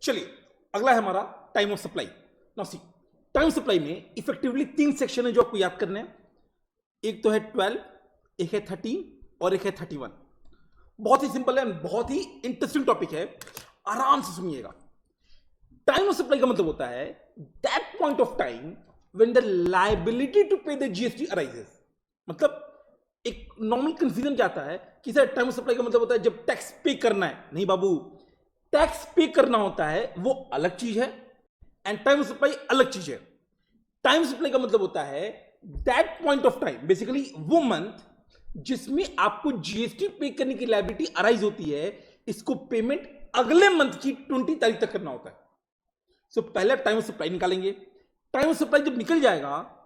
चलिए अगला है हमारा time of supply. Now see, time supply में इफेक्टिवली 3 सेक्शन है जो आपको याद करने हैं। एक तो है 12, एक है 13 और एक है 31। बहुत ही सिंपल है, बहुत ही इंटरेस्टिंग टॉपिक है, आराम से सुनिएगा। टाइम ऑफ सप्लाई का मतलब होता है that point of time when the liability to pay the GST arises. मतलब एक नॉर्मल कंफ्यूजन क्या आता है कि सर टाइम ऑफ सप्लाई का मतलब होता है जब टैक्स पे करना है। नहीं बाबू, टैक्स पे करना होता है वो अलग चीज है एंड टाइम ऑफ सप्लाई अलग चीज है। टाइम सप्लाई का मतलब होता है that point of time, basically वो मंथ जिसमें आपको जीएसटी पे करने की लायबिलिटी अराइज होती है, इसको पेमेंट अगले मंथ की 20 तारीख तक करना होता है। सो पहले टाइम ऑफ सप्लाई निकालेंगे। टाइम ऑफ सप्लाई जब निकल जाएगा,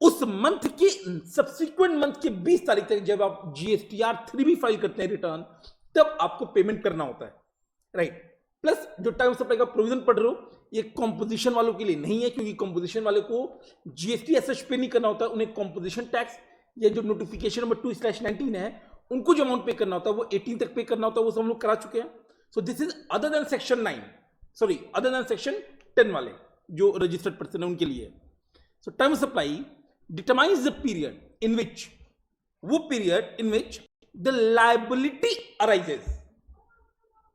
उस मंथ के सब्सिक्वेंट मंथ के 20 तारीख तक जब आप जीएसटीआर 3 भी फाइल करते हैं रिटर्न, तब आपको पेमेंट करना होता है, राइट। प्लस जो टाइम ऑफ सप्लाई का प्रोविजन पढ़ रहे हो, ये कॉम्पोजिशन वालों के लिए नहीं है, क्योंकि कॉम्पोजिशन वाले को जीएसटी एस पे नहीं करना होता, उन्हें कॉम्पोजिशन टैक्स या जो नोटिफिकेशन नंबर 2/19 है उनको जो अमाउंट पे करना होता है वो 18 तक पे करना होता है, वो सब हम लोग करा चुके हैं। So this is other than section 9, sorry other than section 10 वाले जो रजिस्टर्ड पर्सन है उनके लिए। So time of supply determines the period in which, वो period in which the liability arises.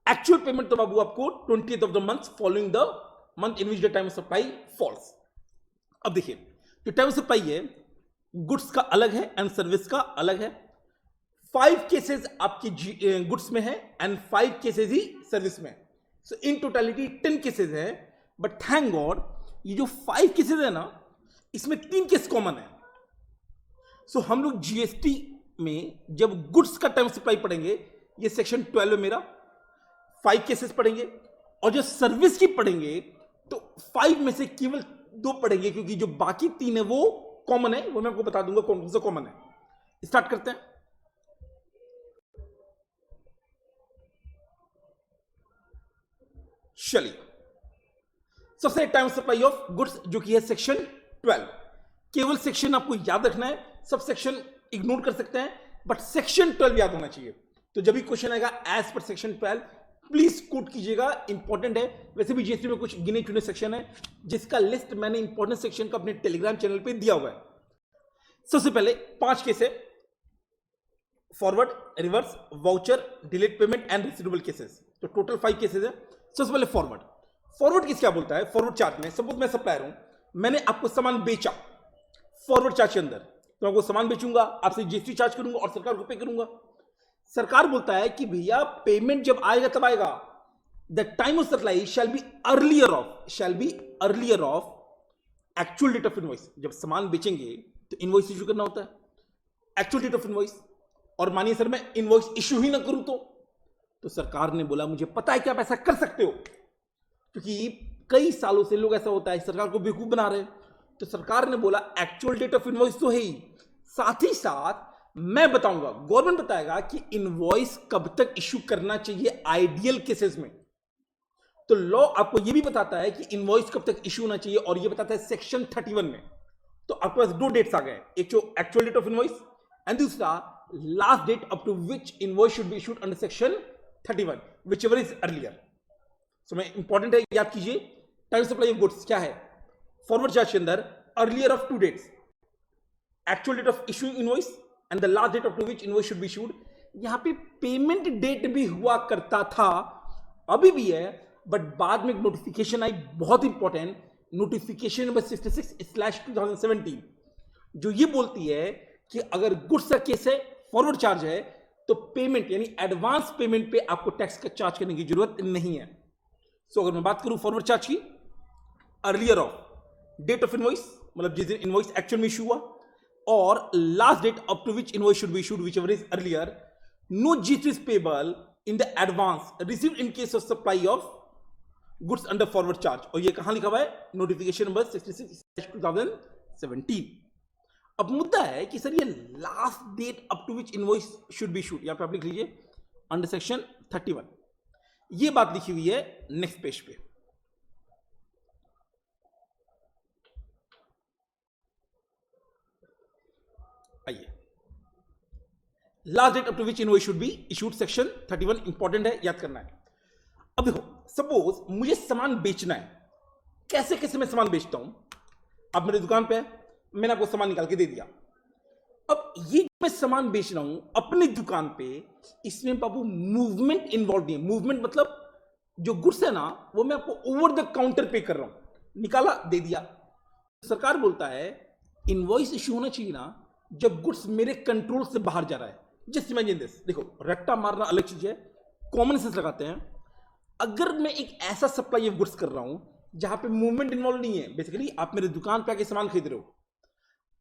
Actual payment तो बाबू आपको 20th of the month following the month in which the time of supply falls. अब देखिए, जो time of supply है goods का अलग है एंड सर्विस का अलग है। 5 केसेस आपकी गुड्स में है एंड 5 केसेस ही सर्विस में। सो इन टोटलिटी 10 केसेस है, बट थैंक गॉड ये जो 5 केसेस है ना, इसमें 3 केस कॉमन है। सो हम लोग जीएसटी में जब गुड्स का टाइम सप्लाई पढ़ेंगे, ये सेक्शन 12 में मेरा 5 केसेस पढ़ेंगे, और जो सर्विस की पढ़ेंगे तो 5 में से केवल 2 पढ़ेंगे, क्योंकि जो बाकी 3 है वो कॉमन है, वो मैं आपको बता दूंगा कौन सा कॉमन है। स्टार्ट करते हैं। चलिए, सबसे टाइम सप्लाई ऑफ गुड्स जो कि है सेक्शन 12। केवल सेक्शन आपको याद रखना है, सब सेक्शन इग्नोर कर सकते हैं, बट सेक्शन 12 याद होना चाहिए। तो जब भी क्वेश्चन आएगा as per section 12, please quote कीजिएगा, इंपॉर्टेंट है। वैसे भी जीएसटी में कुछ गिने चुने सेक्शन है जिसका लिस्ट मैंने इंपॉर्टेंट सेक्शन का अपने टेलीग्राम चैनल पे दिया हुआ है। सबसे पहले 5 केस है, forward, reverse, voucher, delayed payment and receivable cases. तो टोटल 5 केसेस है। सबसे पहले फॉरवर्ड। फॉरवर्ड केस क्या बोलता है? फॉरवर्ड चार्ज में सपोज मैं सप्लायर हूं, मैंने आपको सामान बेचा फॉरवर्ड चार्ज के अंदर, तो आपको सामान बेचूंगा, आपसे जीएसटी चार्ज करूंगा और सरकार को पे करूंगा। सरकार बोलता है कि भैया पेमेंट जब आएगा तब आएगा, the time of supply shall be earlier of actual date of invoice. जब सामान बेचेंगे तो इनवॉइस इशू करना होता है, एक्चुअल डेट ऑफ इनवॉइस। और मानिए सर मैं इनवॉइस इशू ही ना करूं तो सरकार ने बोला मुझे पता है कि आप ऐसा कर सकते हो, क्योंकि कई सालों से लोग ऐसा होता है सरकार को बेवकूफ बना रहे हैं। तो सरकार ने बोला एक्चुअल डेट ऑफ इनवॉइस तो है ही, साथ ही साथ मैं बताऊंगा, गवर्नमेंट बताएगा कि इनवॉइस कब तक इशू करना चाहिए आइडियल केसेस में। तो लॉ आपको यह भी बताता है कि इनवॉइस कब तक इशू होना चाहिए, और यह बताता है सेक्शन 31 में। तो आपके पास 2 डेट्स आ गए, एक जो actual date of invoice and दूसरा last date up to which invoice should be issued under section 31, which ever is earlier. So मैं इंपॉर्टेंट है, याद कीजिए। टाइम सप्लाई ऑफ गुड्स क्या है? फॉरवर्ड चार्ज के अंदर earlier of 2 dates, actual date of issuing invoice and the last date up to which invoice should be issued. यहां पे पेमेंट डेट भी हुआ करता था, अभी भी है, बट बाद में एक नोटिफिकेशन आई, बहुत इंपॉर्टेंट नोटिफिकेशन नंबर 66/2017, जो ये बोलती है कि अगर गुड्स का केस है, फॉरवर्ड चार्ज है, तो पेमेंट यानी एडवांस पेमेंट पे आपको टैक्स का चार्ज करने की जरूरत नहीं है। सो अगर मैं बात करूं फॉरवर्ड चार्ज की, earlier of date of invoice, मतलब जिस दिन इनवॉइस एक्चुअल में इशू हुआ, और last date up to which invoice should be issued which ever is earlier, no GST is payable in the advance received in case of supply of goods under forward charge. और ये कहां लिखा हुआ है? Notification number 66/2017। अब मुद्दा है कि सर ये last date up to which invoice should be issued, यहां पे आप लिख लीजिए अंडर सेक्शन 31, ये बात लिखी हुई है नेक्स्ट पेज पे। आइए, last date up to which invoice should be issued, section 31 important है, याद करना है। अब देखो सपोज मुझे सामान बेचना है, कैसे कैसे मैं सामान बेचता हूं। अब मेरी दुकान पे है, मैंने आपको सामान निकाल के दे दिया। अब ये मैं सामान बेच रहा हूं अपनी दुकान पे, इसमें बाबू मूवमेंट इन्वॉल्व नहीं है। मूवमेंट मतलब जो गुड्स है ना, वो मैं आपको ओवर द काउंटर पे कर रहा हूं, निकाला दे दिया। सरकार बोलता है इनवॉइस इश्यू होना चाहिए ना जब गुड्स मेरे कंट्रोल से बाहर जा रहा है। जस्ट इमेजिन दिस, देखो रट्टा मारना अलग चीज है, कॉमन सेंस लगाते हैं। अगर मैं एक ऐसा सप्लाई ऑफ गुड्स कर रहा हूं जहां पे मूवमेंट इन्वॉल्व नहीं है, बेसिकली आप मेरे दुकान पे आके सामान खरीद रहे हो,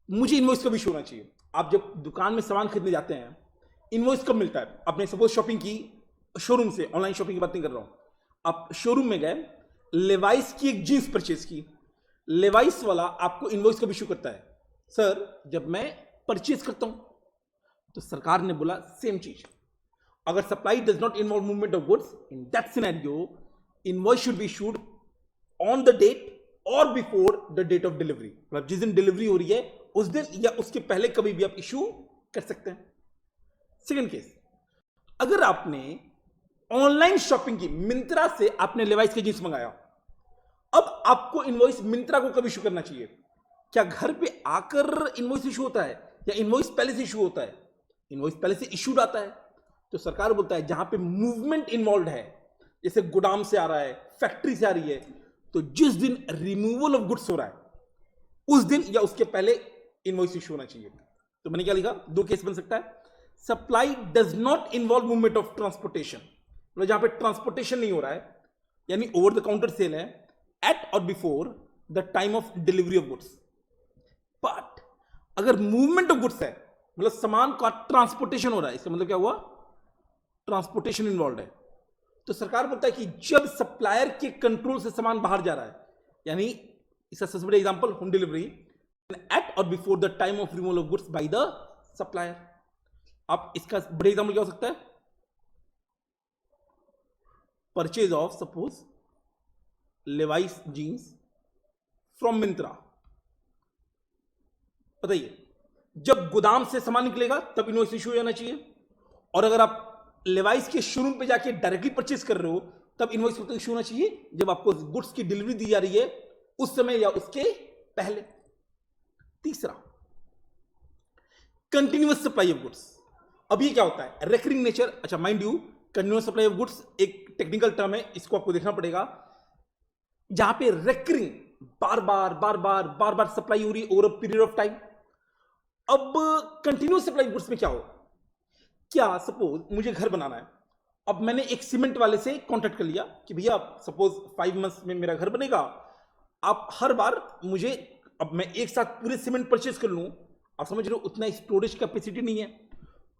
मुझे इनवॉइस कभी शो होना चाहिए। आप जब दुकान में सामान खरीदने जाते हैं, इनवॉइस कब मिलता है? आपने सपोज शॉपिंग की शोरूम से, ऑनलाइन शॉपिंग की बात नहीं कर रहा हूं, आप शोरूम में गए, लेवाइस की एक जींस परचेज की, लेवाइस वाला आपको इनवॉइस कब इशू करता है? सर जब मैं परचेज करता हूं। तो सरकार ने बोला सेम चीज, अगर supply does not involve movement of goods, in that scenario invoice should be issued on the date or before the date of delivery. मतलब जिस दिन डिलीवरी हो रही है उस दिन या उसके पहले कभी भी आप इशू कर सकते हैं। सेकेंड केस, अगर आपने ऑनलाइन शॉपिंग की, मिंत्रा से आपने लेवाइस की जींस मंगाया, अब आपको इनवॉइस मिंत्रा को कब इशू करना चाहिए? क्या घर पे आकर इनवॉइस इशू होता है या इनवॉइस पहले से इशू होता है? इनवॉइस पहले से इशूड आता है। तो सरकार बोलता है जहां पे मूवमेंट इन्वॉल्व है, जैसे गोदाम से आ रहा है, फैक्ट्री से आ रही है, तो जिस दिन रिमूवल ऑफ गुड्स हो रहा है उस दिन या उसके पहले इनवॉइस इशू होना चाहिए। तो मैंने क्या लिखा? दो केस बन सकता है। Supply does not involve movement of transportation, मतलब जहां पे ट्रांसपोर्टेशन नहीं हो रहा है, यानी ओवर द काउंटर सेल है, एट और before the time of delivery of goods. But अगर मूवमेंट ऑफ गुड्स है, मतलब सामान का ट्रांसपोर्टेशन हो रहा है, इसका मतलब क्या हुआ? ट्रांसपोर्टेशन इन्वॉल्व है। तो सरकार बोलता है कि जब सप्लायर के कंट्रोल से सामान बाहर जा रहा है, यानी इसका सबसे बड़ा एग्जांपल होम डिलीवरी, एट और before the time of removal of goods by the supplier. अब इसका बड़ा एग्जांपल क्या हो सकता है? Purchase of suppose Levi's jeans from Myntra. बताइए, जब गोदाम से सामान निकलेगा तब इनवॉइस इशू होना चाहिए, और अगर आप लेवाइस के शोरूम पे जाके डायरेक्टली परचेज कर रहे हो तब इनवॉइस इशू होना चाहिए जब आपको गुड्स की डिलीवरी दी जा रही है उस समय या उसके पहले। तीसरा, कंटिन्यूअस सप्लाई ऑफ गुड्स। अब ये क्या होता है? Recurring nature. अच्छा mind you, continuous supply of goods एक टेक्निकल टर्म है, इसको आपको देखना पड़ेगा। जहां पे रेकरिंग, बार बार सप्लाई हो रही है over a period of time. अब कंटिन्यूअस सप्लाई गुड्स में क्या हो? क्या सपोज मुझे घर बनाना है, अब मैंने एक सीमेंट वाले से कॉन्ट्रैक्ट कर लिया कि भैया सपोज 5 मंथ्स में मेरा घर बनेगा, आप हर बार मुझे, अब मैं एक साथ पूरे सीमेंट परचेज कर लूं, आप समझ रहे हो उतना स्टोरेज कैपेसिटी नहीं है,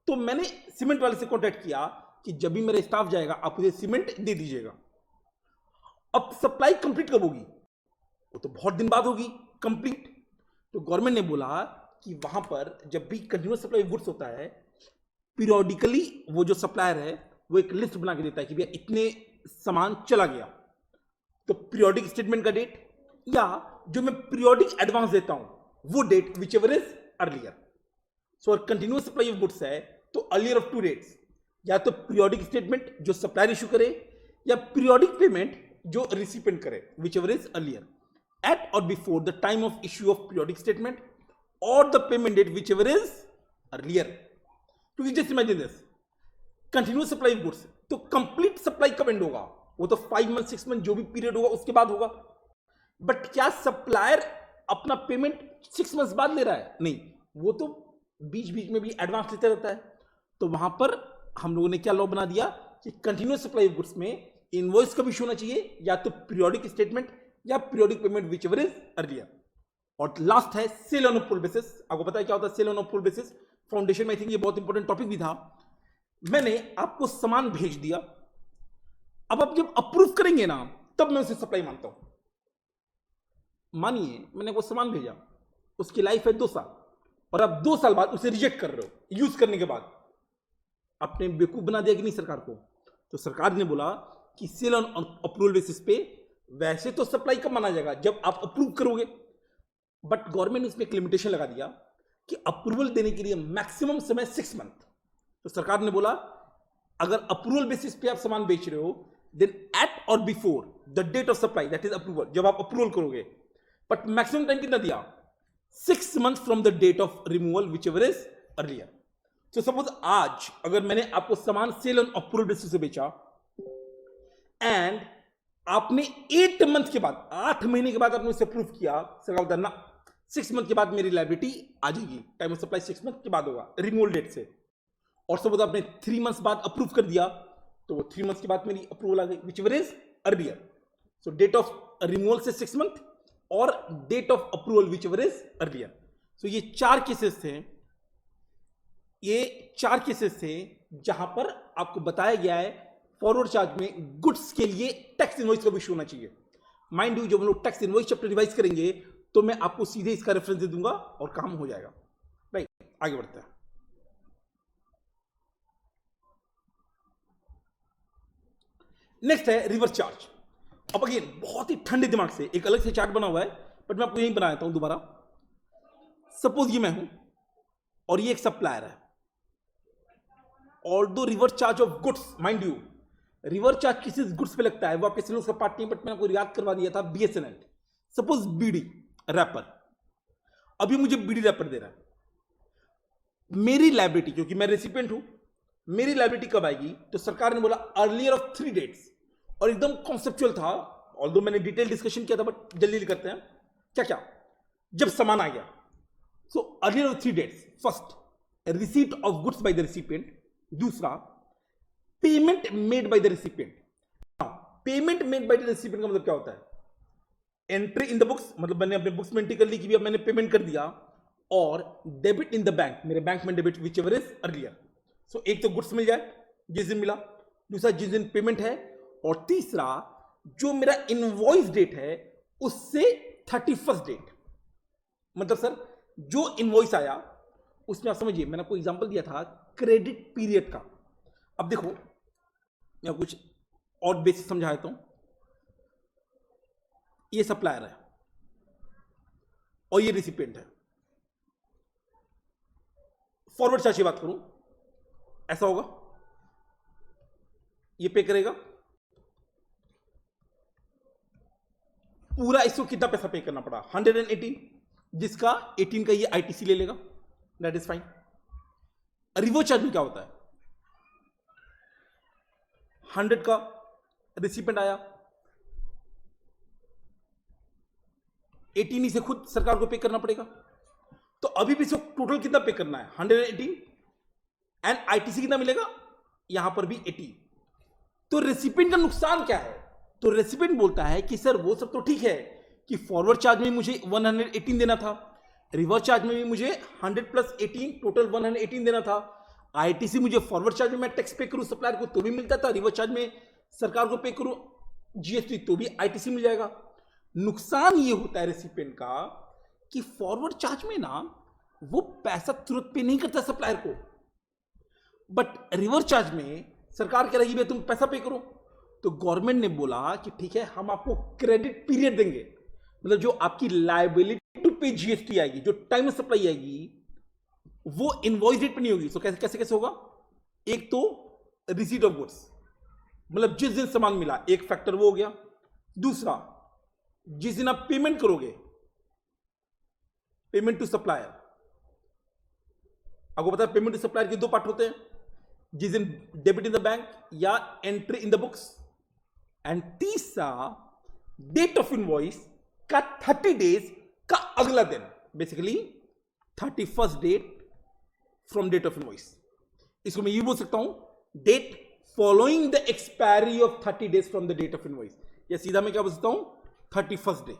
तो मैंने सीमेंट वाले से कॉन्ट्रैक्ट किया कि जब भी मेरा स्टाफ जाएगा आप मुझे सीमेंट दे दीजिएगा। अब सप्लाई कंप्लीट कब होगी? वो तो बहुत दिन बाद होगी कंप्लीट। तो गवर्नमेंट ने बोला कि वहां पर जब भी कंटिन्यूअस सप्लाई गुड्स होता है, पीरियोडिकली वो जो सप्लायर है वो एक लिस्ट बना के देता है कि भैया इतने सामान चला गया, तो पीरियोडिक स्टेटमेंट का डेट या जो मैं पीरियोडिक एडवांस देता हूं वो date, which ever is earlier. So continuous supply of goods है तो अर्लियर ऑफ 2 डेट्स, या तो पीरियोडिक स्टेटमेंट जो सप्लायर इशू करे या पीरियोडिक पेमेंट जो रिसिपेंट करे, which ever is earlier, at और before the time of issue of periodic statement or the payment date which ever is earlier. क्योंकि just imagine this, continuous supply of goods, तो complete supply कब end होगा? वो तो 5 month 6 month जो भी period होगा उसके बाद होगा। बट क्या सप्लायर अपना पेमेंट 6 मंथ बाद ले रहा है? नहीं, वो तो बीच बीच में भी एडवांस लेते रहता है। तो वहां पर हम लोगों ने क्या लॉ बना दिया कि कंटिन्यूअस सप्लाई ऑफ गुड्स में इनवॉइस कब इशू होना चाहिए, या तो पीरियोडिक स्टेटमेंट या periodic payment which ever is earlier. और लास्ट है sale on a full basis. आपको पता है क्या होता है sale on a full basis? Foundation में आई थिंक ये बहुत इंपॉर्टेंट टॉपिक भी था। मैंने आपको सामान भेज दिया, अब आप जब अप्रूव करेंगे ना तब मैं उसे सप्लाई मानता हूं। मानिए मैंने वो सामान भेजा, उसकी लाइफ है 2 साल, और आप 2 साल बाद उसे रिजेक्ट कर रहे हो यूज करने के बाद, आपने बेवकूफ बना दिया कि नहीं सरकार को? तो सरकार ने बोला कि सेल ऑन अप्रूवल बेसिस पे वैसे तो सप्लाई कब माना जाएगा? जब आप अप्रूव करोगे। बट गवर्नमेंट ने इसमें एक लिमिटेशन लगा दिया कि अप्रूवल देने के लिए मैक्सिमम समय 6 मंथ। तो सरकार ने बोला अगर अप्रूवल बेसिस पे आप सामान बेच रहे हो देन एट और before the date of supply that is approval, जब आप अप्रूवल करोगे, बट मैक्सिमम टाइम कितना दिया, 6 months from the date of removal which ever is earlier. तो सपोज आज अगर मैंने आपको सामान सेल ऑन अप्रूवल बेसिस से बेचा एंड आपने 8 month के बाद, 8 महीने के बाद आपने उसे प्रूव किया, सरकार बोलता है ना 6 month के बाद मेरी लायबिलिटी आ जाएगी, टाइम ऑफ सप्लाई 6 month के बाद होगा रिमूवल डेट से, और सपोज आपने 3 months बाद अप्रूव कर दिया तो वो 3 months के बाद मेरी अप्रूवल आ गई which ever is earlier. So date of removal से 6 month और date of approval which ever is earlier. So ये 4 केसेस थे, ये 4 केसेस थे जहां पर आपको बताया गया है फॉरवर्ड चार्ज में गुड्स के लिए टैक्स इनवॉइस का इशू होना चाहिए। माइंड यू जब हम लोग टैक्स इनवॉइस चैप्टर रिवाइज करेंगे तो मैं आपको सीधे इसका रेफरेंस दे दूंगा और काम हो जाएगा। राइट, आगे बढ़ते हैं। नेक्स्ट है रिवर्स चार्ज। अब अगेन बहुत ही ठंडे दिमाग से एक अलग से चार्ट बना हुआ है, बट मैं आपको यही बना देता हूं दोबारा। सपोज ये मैं हूं और ये एक सप्लायर है, although reverse charge of goods, mind you reverse charge किसी गुड्स पे लगता है, वो आपके सिलेबस का पार्ट नहीं, बट मैंने आपको याद करवा दिया था बीएसएनएल। सपोज बीडी रैपर, अभी मुझे बीडी रैपर दे रहा है, मेरी लायबिलिटी, क्योंकि मैं रेसिपिएंट हूं, मेरी लायबिलिटी कब आएगी, तो सरकार ने बोला अर्लियर ऑफ 3 dates, और एकदम कॉन्सेप्चुअल था, ऑल्दो मैंने डिटेल डिस्कशन किया था, बट जल्दी करते हैं। क्या क्या, जब सामान आ गया, so earlier of 3 dates, first receipt of goods by the recipient, दूसरा payment made by the recipient. Payment made by the recipient का मतलब क्या होता है, एंट्री इन द बुक्स, मतलब मैंने अपने बुक्स में एंट्री कर ली कि भी अब मैंने पेमेंट कर दिया, और डेबिट इन द बैंक, मेरे बैंक में debit which ever is earlier. So एक तो गुड्स मिल जाए जिस दिन मिला, दूसरा जिस दिन पेमेंट है, और तीसरा जो मेरा इनवॉइस डेट है उससे 31st डेट। मतलब सर जो इनवॉइस आया उसमें आप समझिए, मैंने आपको एग्जांपल दिया था क्रेडिट पीरियड का। अब देखो मैं कुछ और बेसिक समझा देता हूं। ये सप्लायर है और ये रिसिपिएंट है। फॉरवर्ड चार्ज की बात करूं, ऐसा होगा, ये पे करेगा, पूरा इसको कितना पैसा पे करना पड़ा, 118, जिसका 18 का ये आईटीसी ले लेगा, that is fine. Reverse charge में क्या होता है, 100 का रिसिपिएंट आया, 18 ही से खुद सरकार को पे करना पड़ेगा, तो अभी भी इसको टोटल कितना पे करना है, 118, एंड आईटीसी कितना मिलेगा, यहां पर भी 80। तो रेसिपिएंट का नुकसान क्या है, तो रेसिपिएंट बोलता है कि सर वो सब तो ठीक है कि फॉरवर्ड चार्ज में मुझे 118 देना था, रिवर्स चार्ज में भी मुझे 100 + 18 टोटल 118 देना था, आईटीसी मुझे फॉरवर्ड चार्ज में मैं टैक्स पे करूं सप्लायर को तो भी मिलता था, रिवर्स चार्ज में सरकार को पे करूं जीएसटी तो भी आईटीसी मिल जाएगा। नुकसान ये होता है रेसिपिएंट का कि फॉरवर्ड चार्ज में ना वो पैसा तुरंत पे नहीं करता सप्लायर को, बट रिवर्स चार्ज में सरकार कह रही है तुम पैसा पे करो, तो गवर्नमेंट ने बोला कि ठीक है हम आपको क्रेडिट पीरियड देंगे, मतलब जो आपकी लायबिलिटी टू पे जीएसटी आएगी, जो टाइम ऑफ सप्लाई आएगी, वो इनवॉइस डेट पे नहीं होगी। तो कैसे कैसे कैसे होगा, एक तो रिसीट ऑफ गुड्स, मतलब जिस दिन सामान मिला, एक फैक्टर वो हो गया, दूसरा जिस दिन आप पेमेंट करोगे, पेमेंट टू सप्लायर, आपको पता है पेमेंट टू सप्लायर के 2 पार्ट होते हैं, जिस दिन डेबिट इन द बैंक या entry in the books, and तीसरा डेट ऑफ इनवॉइस का 30 days का अगला दिन, basically 31st date from date of invoice. इसको मैं ये बोल सकता हूं date following the expiry of 30 days from the date of invoice, या सीधा मैं क्या बोल सकता हूं 31st डे।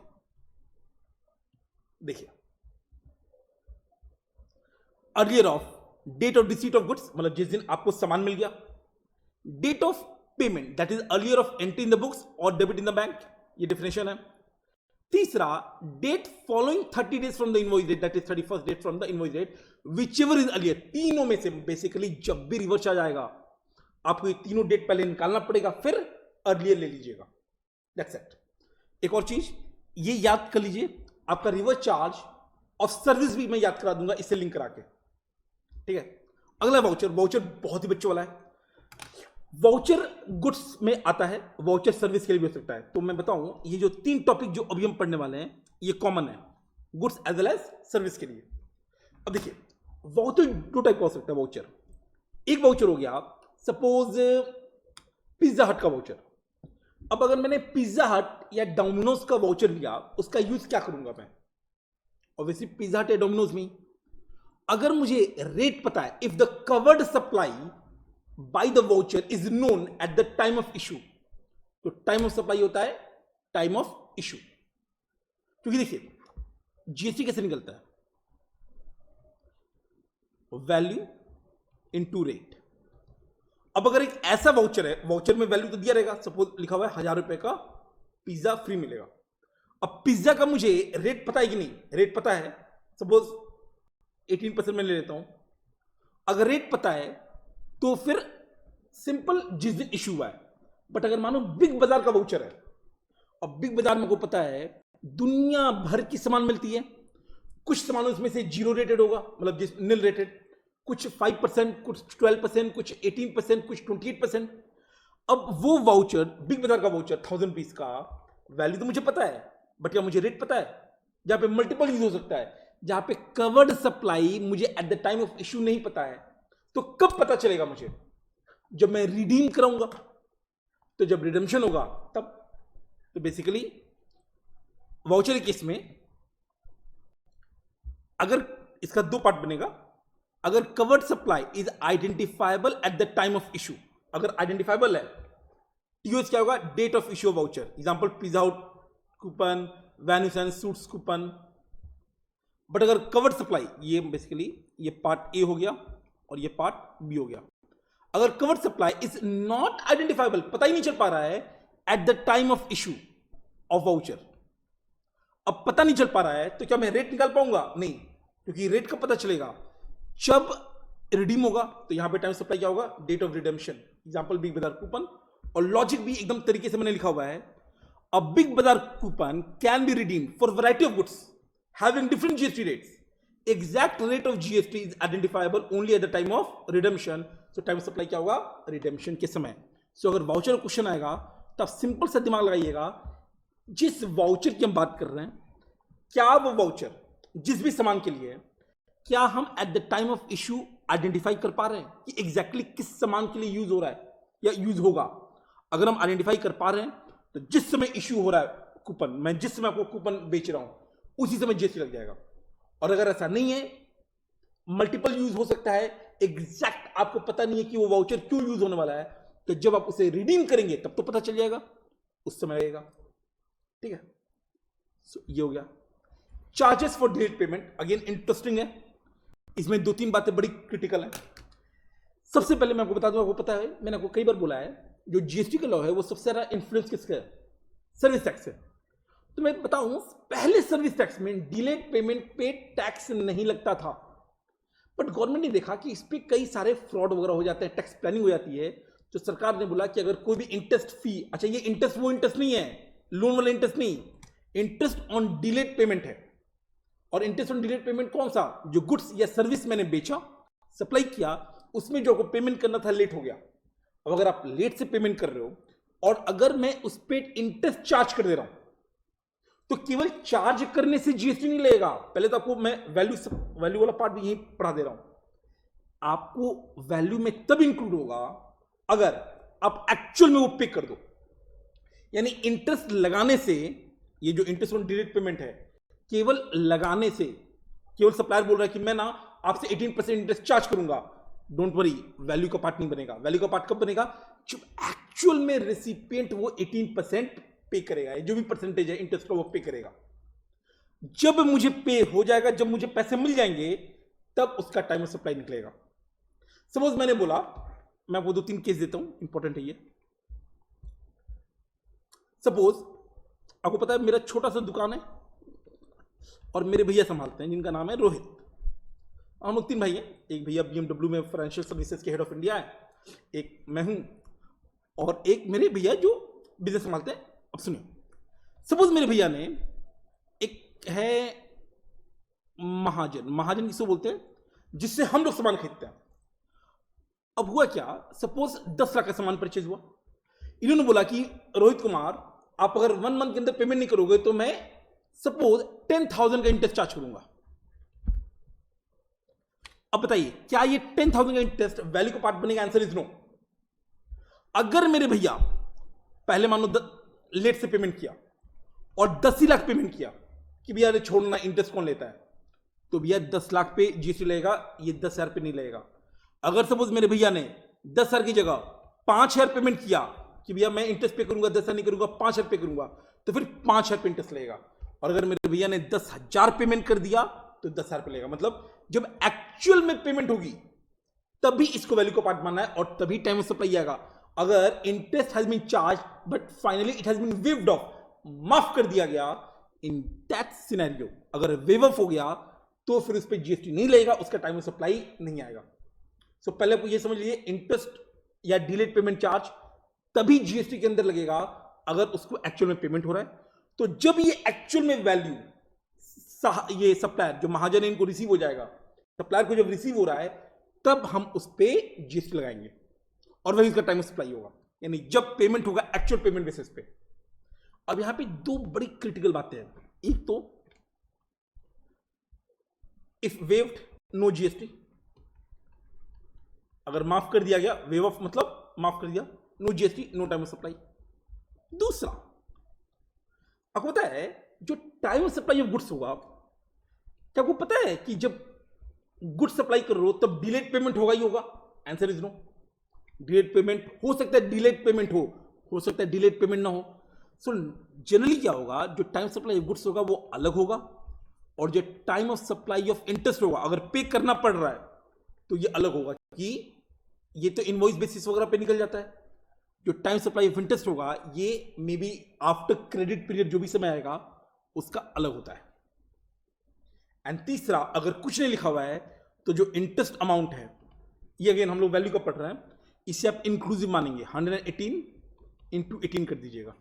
देखिए earlier of date of receipt of goods, मतलब जिस दिन आपको सामान मिल गया, date of payment that is earlier of entry in the books और डेबिट इन द बैंक, ये डेफिनेशन है। तीसरा date following 30 days from the invoice date that is 31st date from the invoice date which ever is earlier. तीनों में से basically जब भी reverse charge आएगा आपको ये तीनों डेट पहले निकालना पड़ेगा, फिर अर्लियर ले लीजिएगा, दैट्स इट। एक और चीज ये याद कर लीजिए, आपका रिवर्स चार्ज ऑफ सर्विस भी मैं याद करा दूंगा इससे लिंक करा के, ठीक है। अगला वाउचर, वाउचर बहुत ही बच्चों वाला है। वाउचर गुड्स में आता है, वाउचर सर्विस के लिए भी हो सकता है। तो मैं बताऊं, ये जो 3 टॉपिक जो अभी हम पढ़ने वाले हैं ये कॉमन है goods as well as service के लिए। अब देखिए, वाउचर 2 टाइप का हो सकता है। वाउचर, एक वाउचर हो गया सपोज पिज्जा हट का वाउचर। अब अगर मैंने पिज्जा हट या डोमिनोज का वाउचर लिया, उसका यूज क्या करूंगा मैं? ऑब्वियसली पिज्जा हट या डोमिनोज में। अगर मुझे रेट पता है, if the covered supply by the voucher is known at the time of issue, तो टाइम ऑफ सप्लाई होता है टाइम ऑफ इशू। क्योंकि देखिए जीएसटी कैसे निकलता है? Value into rate. अब अगर एक ऐसा वाउचर है, वाउचर में वैल्यू तो दिया रहेगा, सपोज लिखा हुआ है 1000 रुपए का पिज्जा फ्री मिलेगा। अब पिज्जा का मुझे रेट पता है कि नहीं? रेट पता है, सपोज 18% में ले लेता हूं। अगर रेट पता है तो फिर सिंपल जिस दिन इशू हुआ है। बट अगर मानो बिग बाजार का वाउचर है, अब बिग बाजार में को पता है दुनिया भर की सामान मिलती है, कुछ सामानों इसमें से 0 रेटेड होगा, मतलब जिस नील रेटेड, कुछ 5%, कुछ 12%, कुछ 18%, कुछ 28%। अब वो वाउचर, बिग बाजार का वाउचर 1000 पीस का, वैल्यू तो मुझे पता है, बट क्या मुझे रेट पता है? जहां पे मल्टीपल यूज हो सकता है, जहां पे कवर्ड सप्लाई मुझे eight the time of issue नहीं पता है, तो कब पता चलेगा मुझे? जब मैं रिडीम कराऊंगा। तो जब रिडेम्पशन होगा तब। तो बेसिकली वाउचर केस में अगर इसका 2 पार्ट बनेगा, अगर covered supply is identifiable at the time of issue, अगर आइडेंटिफाइबल है, टीओएस क्या होगा? Date of issue of voucher. Example Pizza Hut coupon, Van Heusen and suits coupon. But अगर कवर्ड सप्लाई, ये बेसिकली ये पार्ट ए हो गया और ये पार्ट बी हो गया। अगर covered supply is not identifiable, पता ही नहीं चल पा रहा है at the time of issue of voucher, अब पता नहीं चल पा रहा है, तो क्या मैं रेट निकाल पाऊंगा? नहीं, क्योंकि रेट कब पता चलेगा? जब रिडीम होगा। तो यहां पे टाइम सप्लाई क्या होगा? Date of redemption. Example big Bazaar coupon. और लॉजिक भी एकदम तरीके से मैंने लिखा हुआ है, a big Bazaar coupon can be redeemed for variety of goods having different GST rates. Exact rate of GST is identifiable only at the time of redemption. तो टाइम सप्लाई क्या होगा? रिडेम्पशन के समय। सो अगर वाउचर क्वेश्चन आएगा तो आप simple सा दिमाग लगाइएगा, जिस वाउचर की हम बात कर रहे हैं, क्या वो वाउचर जिस भी सामान के लिए है, क्या हम eight the time of issue identify कर पा रहे हैं कि एग्जैक्टली किस सामान के लिए यूज हो रहा है या यूज होगा? अगर हम आइडेंटिफाई कर पा रहे हैं तो जिस समय इशू हो रहा है कूपन, मैं जिस समय आपको कूपन बेच रहा हूं उसी समय जीएसटी लग जाएगा। और अगर ऐसा नहीं है, मल्टीपल यूज हो सकता है, एग्जैक्ट आपको पता नहीं है कि वो वाउचर क्यों यूज होने वाला है, तो जब आप उसे रिडीम करेंगे तब तो पता चल जाएगा, उस समय लगेगा। ठीक है, ये हो गया। Charges for delayed payment, again interesting है। इसमें 2-3 बातें बड़ी क्रिटिकल है। सबसे पहले मैं आपको बता दूं, आपको पता है मैंने आपको कई बार बोला है, जो जीएसटी का लॉ है वो सबसे ज्यादा इन्फ्लुएंस किसका है? सर्विस टैक्स है। तो मैं बताऊं, पहले सर्विस टैक्स में डिलेड पेमेंट पे टैक्स नहीं लगता था, बट गवर्नमेंट ने देखा कि इस पे कई सारे फ्रॉड वगैरह हो जाते हैं, टैक्स प्लानिंग हो जाती है। तो सरकार ने बोला कि अगर कोई भी इंटरेस्ट फी, अच्छा ये इंटरेस्ट वो इंटरेस्ट नहीं है, लोन वाला इंटरेस्ट नहीं, इंटरेस्ट ऑन डिलेड पेमेंट है। और इंटरेस्ट ऑन डिलेड पेमेंट कौन सा? जो गुड्स या सर्विस मैंने बेचा, सप्लाई किया, उसमें जो आपको पेमेंट करना था लेट हो गया। अब अगर आप लेट से पेमेंट कर रहे हो और अगर मैं उस पर इंटरेस्ट चार्ज कर दे रहा हूं, तो केवल चार्ज करने से जीएसटी नहीं लगेगा। पहले तो आपको मैं वैल्यू वाला पार्ट भी यही पढ़ा दे रहा हूं। आपको वैल्यू में तब इंक्लूड होगा अगर आप एक्चुअल में वो पे कर दो। यानी इंटरेस्ट लगाने से, ये जो इंटरेस्ट ऑन डिलेड पेमेंट है, केवल लगाने से, केवल सप्लायर बोल रहा है कि मैं ना आपसे 18% इंटरेस्ट चार्ज करूंगा, डोंट वरी, वैल्यू का पार्ट नहीं बनेगा। वैल्यू का पार्ट कब बनेगा? जब एक्चुअल में रेसिपिएंट वो 18% पे करेगा, जो भी परसेंटेज है इंटरेस्ट का वो पे करेगा। जब मुझे पे हो जाएगा, जब मुझे पैसे मिल जाएंगे, तब उसका टाइम ऑफ सप्लाई निकलेगा। सपोज मैंने बोला, मैं आपको 2-3 केस देता हूं, इंपॉर्टेंट है ये। सपोज आपको पता है मेरा छोटा सा दुकान है और मेरे भैया संभालते हैं जिनका नाम है रोहित। हम लोग 3 भाई हैं। एक भैया BMW में फाइनेंशियल सर्विसेज के हेड ऑफ इंडिया है, एक मैं हूं, और एक मेरे भैया जो बिजनेस संभालते हैं। अब सुनिए, सपोज मेरे भैया ने, एक है महाजन, महाजन किसको बोलते हैं? जिससे हम लोग सामान खरीदते हैं। अब हुआ क्या, सपोज 10 लाख का सामान परचेज हुआ, इन्होंने बोला कि रोहित कुमार आप अगर 1 मंथ के अंदर पेमेंट नहीं करोगे तो मैं सपोज 10,000 का इंटरेस्ट चार्ज करूंगा। अब बताइए क्या ये 10,000 का इंटरेस्ट वैल्यू का पार्ट बनेगा? Answer is no. अगर मेरे भैया पहले मान लो लेट से पेमेंट किया और 10 ही लाख पेमेंट किया कि भैया अरे छोड़ना इंटरेस्ट कौन लेता है, तो भैया 10 लाख पे जीएसटी लगेगा, ये 10,000 पे नहीं लगेगा। अगर सपोज मेरे भैया ने 10,000 की जगह 5,000 पेमेंट किया कि भैया मैं इंटरेस्ट पे करूंगा, 10,000 नहीं करूंगा, 5,000 पे करूंगा, तो फिर 5,000 पे इंटरेस्ट लगेगा। और अगर मेरे भैया ने 10,000 पेमेंट कर दिया तो 10,000 पे लगेगा। मतलब जब एक्चुअल में पेमेंट होगी तभी इसको वैल्यू का पार्ट मानना है और तभी टाइम ऑफ सप्लाई आएगा। अगर interest has been charge but finally it has been waived off, माफ कर दिया गया, इन दैट सिनेरियो अगर वेव ऑफ हो गया तो फिर उस पर जीएसटी नहीं लगेगा, उसका टाइम ऑफ सप्लाई नहीं आएगा। सो पहले आपको ये समझ लीजिए, इंटरेस्ट या डिलेड पेमेंट चार्ज तभी जीएसटी के अंदर लगेगा अगर उसको एक्चुअल में पेमेंट हो रहा है। तो जब ये एक्चुअल में वैल्यू ये सप्लायर जो महाजन है इनको रिसीव हो जाएगा, सप्लायर को जब रिसीव हो रहा है तब हम उस पर जीएसटी लगाएंगे और वही उसका टाइम ऑफ सप्लाई होगा, यानी जब पेमेंट होगा एक्चुअल पेमेंट बेसिस पे। अब यहां पे दो बड़ी क्रिटिकल बातें हैं। एक तो इफ वेव्ड नो जीएसटी, अगर माफ कर दिया गया, वेव ऑफ मतलब माफ कर दिया, no GST no time of supply. दूसरा आपको पता है जो time of supply of goods होगा, क्या आपको पता है कि जब गुड्स सप्लाई कर रहे हो तब डिलेड पेमेंट होगा ही होगा? Answer is no. Delayed payment हो सकता है, डिलेड पेमेंट हो सकता है डिलेड पेमेंट ना हो। सो जनरली क्या होगा, जो टाइम सप्लाई ऑफ गुड्स होगा वो अलग होगा और जो time of supply of interest होगा अगर पे करना पड़ रहा है तो ये अलग होगा, कि ये तो इनवॉइस बेसिस वगैरह पे निकल जाता है। जो टाइम सप्लाई ऑफ इंटरेस्ट होगा ये may be after credit period जो भी समय आएगा उसका अलग होता है। एंड तीसरा, अगर कुछ नहीं लिखा हुआ है तो जो इंटरेस्ट अमाउंट है ये अगेन हम लोग वैल्यू का पढ़ रहे हैं, इसे आप इंक्लूसिव मानेंगे, 118 इंटू 18 कर दीजिएगा,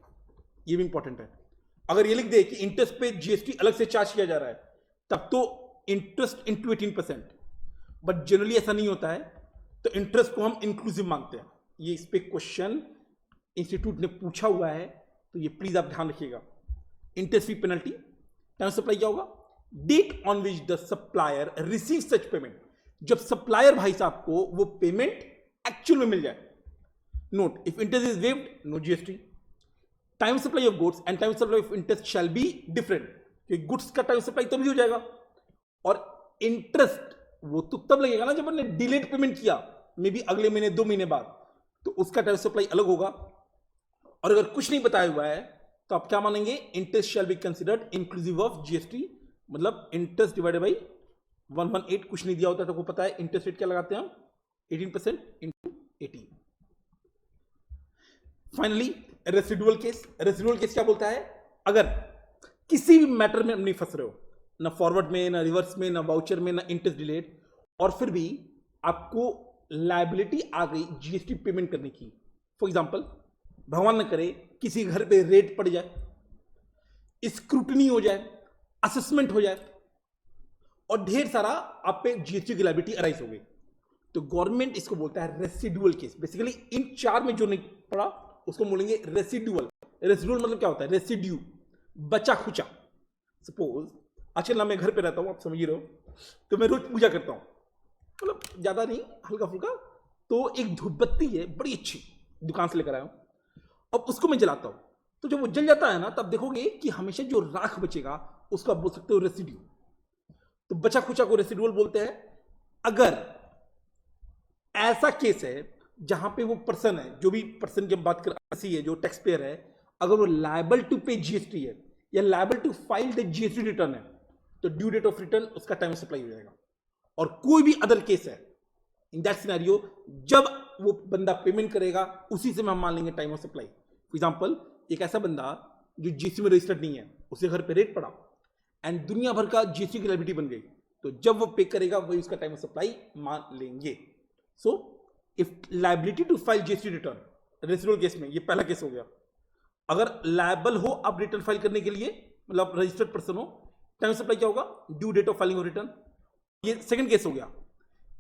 ये भी इंपॉर्टेंट है। अगर ये लिख दे कि इंटरेस्ट पे जीएसटी अलग से चार्ज किया जा रहा है तब तो इंटरेस्ट इंटू 18%, बट जनरली ऐसा नहीं होता है, तो इंटरेस्ट को हम इंक्लूसिव मानते हैं। ये इस पे क्वेश्चन इंस्टीट्यूट ने पूछा हुआ है तो ये प्लीज आप ध्यान रखिएगा। Interest free penalty, time supply क्या होगा? Date on which the supplier receive such payment, जब सप्लायर भाई साहब को वो पेमेंट एक्चुअल में मिल जाए। Note, if interest is waived no GST. Time supply of goods and time supply of interest shall be different, क्योंकि गुड्स का टाइम सप्लाई तभी हो जाएगा और इंटरेस्ट वो तो तब लगेगा ना जब हमने डिलेड पेमेंट किया, मे बी अगले महीने 2 महीने बाद, तो उसका टाइम सप्लाई अलग होगा। और अगर कुछ नहीं बताया हुआ है तो आप क्या मानेंगे? Interest shall be considered inclusive of GST, मतलब इंटरेस्ट डिवाइडेड बाई 118, कुछ नहीं दिया होता तो आपको पता है इंटरेस्ट रेट क्या लगाते हैं हम, 18% into 18। Finally residual case. Residual case क्या बोलता है? अगर किसी भी मैटर में नहीं फंस रहे हो, ना फॉरवर्ड में, ना रिवर्स में, ना वाउचर में, ना इंटरेस्ट डिलेड, और फिर भी आपको लायबिलिटी आ गई जीएसटी पेमेंट करने की। फॉर एग्जांपल, भगवान न करे किसी घर पे रेड पड़ जाए, स्क्रूटनी हो जाए, असेसमेंट हो जाए और ढेर सारा आप पे जीएसटी की लायबिलिटी अराइज हो गई, तो गवर्नमेंट इसको बोलता है रेसिडुअल केस। बेसिकली इन चार में जो नहीं पड़ा उसको बोलेंगे रेसिडुअल। रेसिडुअल मतलब क्या होता है? रेसिड्यू, बचा खुचा। सपोज आजकल ना मैं घर पे रहता हूं, आप समझ रहे हो, तो मैं रोज पूजा करता हूं, मतलब ज्यादा नहीं, हल्का फुल्का, तो एक धूपबत्ती है बड़ी अच्छी, दुकान से लेकर आया हूं, अब उसको मैं जलाता हूं, तो जब वो जल जाता है ना तब देखोगे कि हमेशा जो राख बचेगा उसको आप बोल सकते हो रेसिड्यू। तो बचा खुचा को रेसिडुअल बोलते हैं। अगर ऐसा केस है जहां पे वो पर्सन है, जो भी पर्सन की हम बात कर ऐसी है, जो टैक्स पेयर है, अगर वो लायबल टू पे जीएसटी है या liable to file the GST return है, तो ड्यू डेट ऑफ रिटर्न उसका टाइम सप्लाई हो जाएगा। और कोई भी अदर केस है, इन दैट सिनेरियो जब वो बंदा पेमेंट करेगा उसी से हम मान लेंगे time of supply. For example, एक ऐसा बंदा जो जीएसटी में रजिस्टर्ड नहीं है, उसे घर पे रेट पड़ा एंड दुनिया भर का जीएसटी की लायबिलिटी बन गई, तो जब वो पे करेगा वही उसका टाइम ऑफ सप्लाई मान लेंगे। So if liability to file GST return, residual case में ये पहला केस हो गया। अगर लायबल हो आप रिटर्न फाइल करने के लिए, मतलब रजिस्टर्ड पर्सन हो, टाइम ऑफ सप्लाई क्या होगा? Due date of filing of return. ये सेकंड केस हो गया।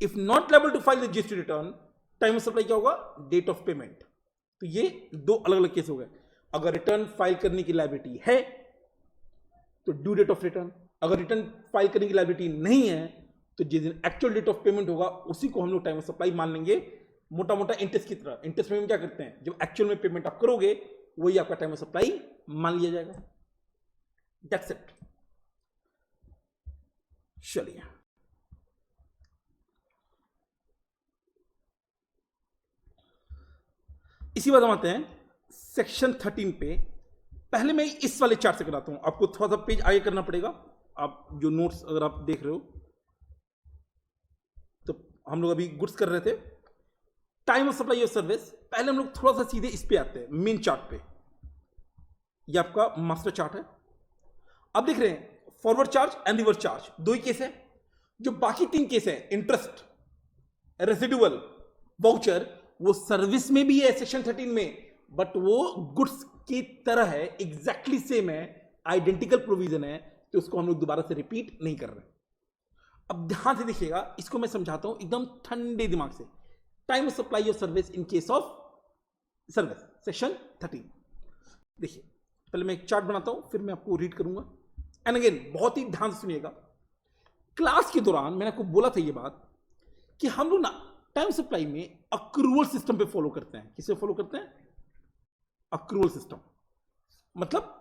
If not liable to file the GST return, time of supply क्या होगा, डेट ऑफ पेमेंट। तो ये दो अलग अलग केस हो गए। अगर रिटर्न फाइल करने की लायबिलिटी है तो ड्यू डेट ऑफ रिटर्न, अगर रिटर्न फाइल करने की लायबिलिटी नहीं है तो जिस दिन एक्चुअल डेट ऑफ पेमेंट होगा उसी को हम लोग टाइम ऑफ सप्लाई मान लेंगे, मोटा मोटा इंटरेस्ट की तरह। इंटरेस्ट में हम क्या करते हैं, जब एक्चुअल में पेमेंट आप करोगे वही आपका टाइम ऑफ सप्लाई मान लिया जाएगा। That's it. चलिए इसी बात हम आते हैं सेक्शन 13 पे। पहले मैं इस वाले चार्ट से कराता हूं, आपको थोड़ा सा पेज आगे करना पड़ेगा। आप जो नोट्स अगर आप देख रहे हो तो हम लोग अभी गुड्स कर रहे थे, time of supply of service. पहले हम लोग थोड़ा सा सीधे इस पे आते हैं, मेन चार्ट पे। ये आपका मास्टर चार्ट है। अब देख रहे हैं forward charge and reverse charge, दो ही केस है। जो बाकी तीन केस है, इंटरेस्ट, रेसिडुअल, वाउचर, वो सर्विस में भी है सेक्शन 13 में, बट वो गुड्स की तरह है, एग्जैक्टली सेम है, आइडेंटिकल प्रोविजन है, तो उसको हम लोग दोबारा से रिपीट नहीं कर रहे। अब ध्यान से देखिएगा, इसको मैं समझाता हूं एकदम ठंडे दिमाग से। Time of supply of service in case of service, section 13। देखिए पहले मैं एक चार्ट बनाता हूं, फिर मैं आपको रीड करूंगा। एंड अगेन बहुत ही ध्यान से सुनिएगा। क्लास के दौरान मैंने आपको बोला था ये बात कि हम लोग ना टाइम सप्लाई में अक्रूवल सिस्टम पे फॉलो करते हैं। किसे फॉलो करते हैं, अक्रूवल सिस्टम। मतलब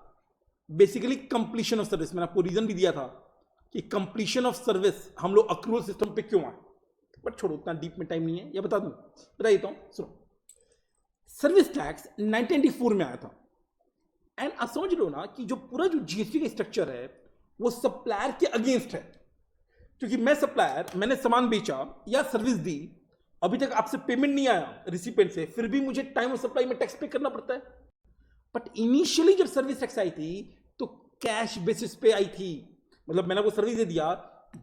बेसिकली कंप्लीशन ऑफ सर्विस। मैंने आपको रीजन भी दिया था कि कंप्लीशन ऑफ सर्विस हम लोग अक्रूवल सिस्टम पे क्यों आए, बट छोड़ो, उतना डीप में टाइम नहीं है, या बता देता हूं। सुनो, सर्विस टैक्स 1994 में आया था। एंड आप समझ लो ना कि जो पूरा जो जीएसटी का स्ट्रक्चर है वो सप्लायर के अगेंस्ट है। क्योंकि मैं सप्लायर, मैंने सामान बेचा या सर्विस दी, अभी तक आपसे पेमेंट नहीं आया रिसिपेंट से, फिर भी मुझे टाइम ऑफ सप्लाई में टैक्स पे करना पड़ता है। बट इनिशियली जब सर्विस टैक्स आई थी तो कैश बेसिस पे आई थी। मतलब मैंने वो सर्विस दे दिया,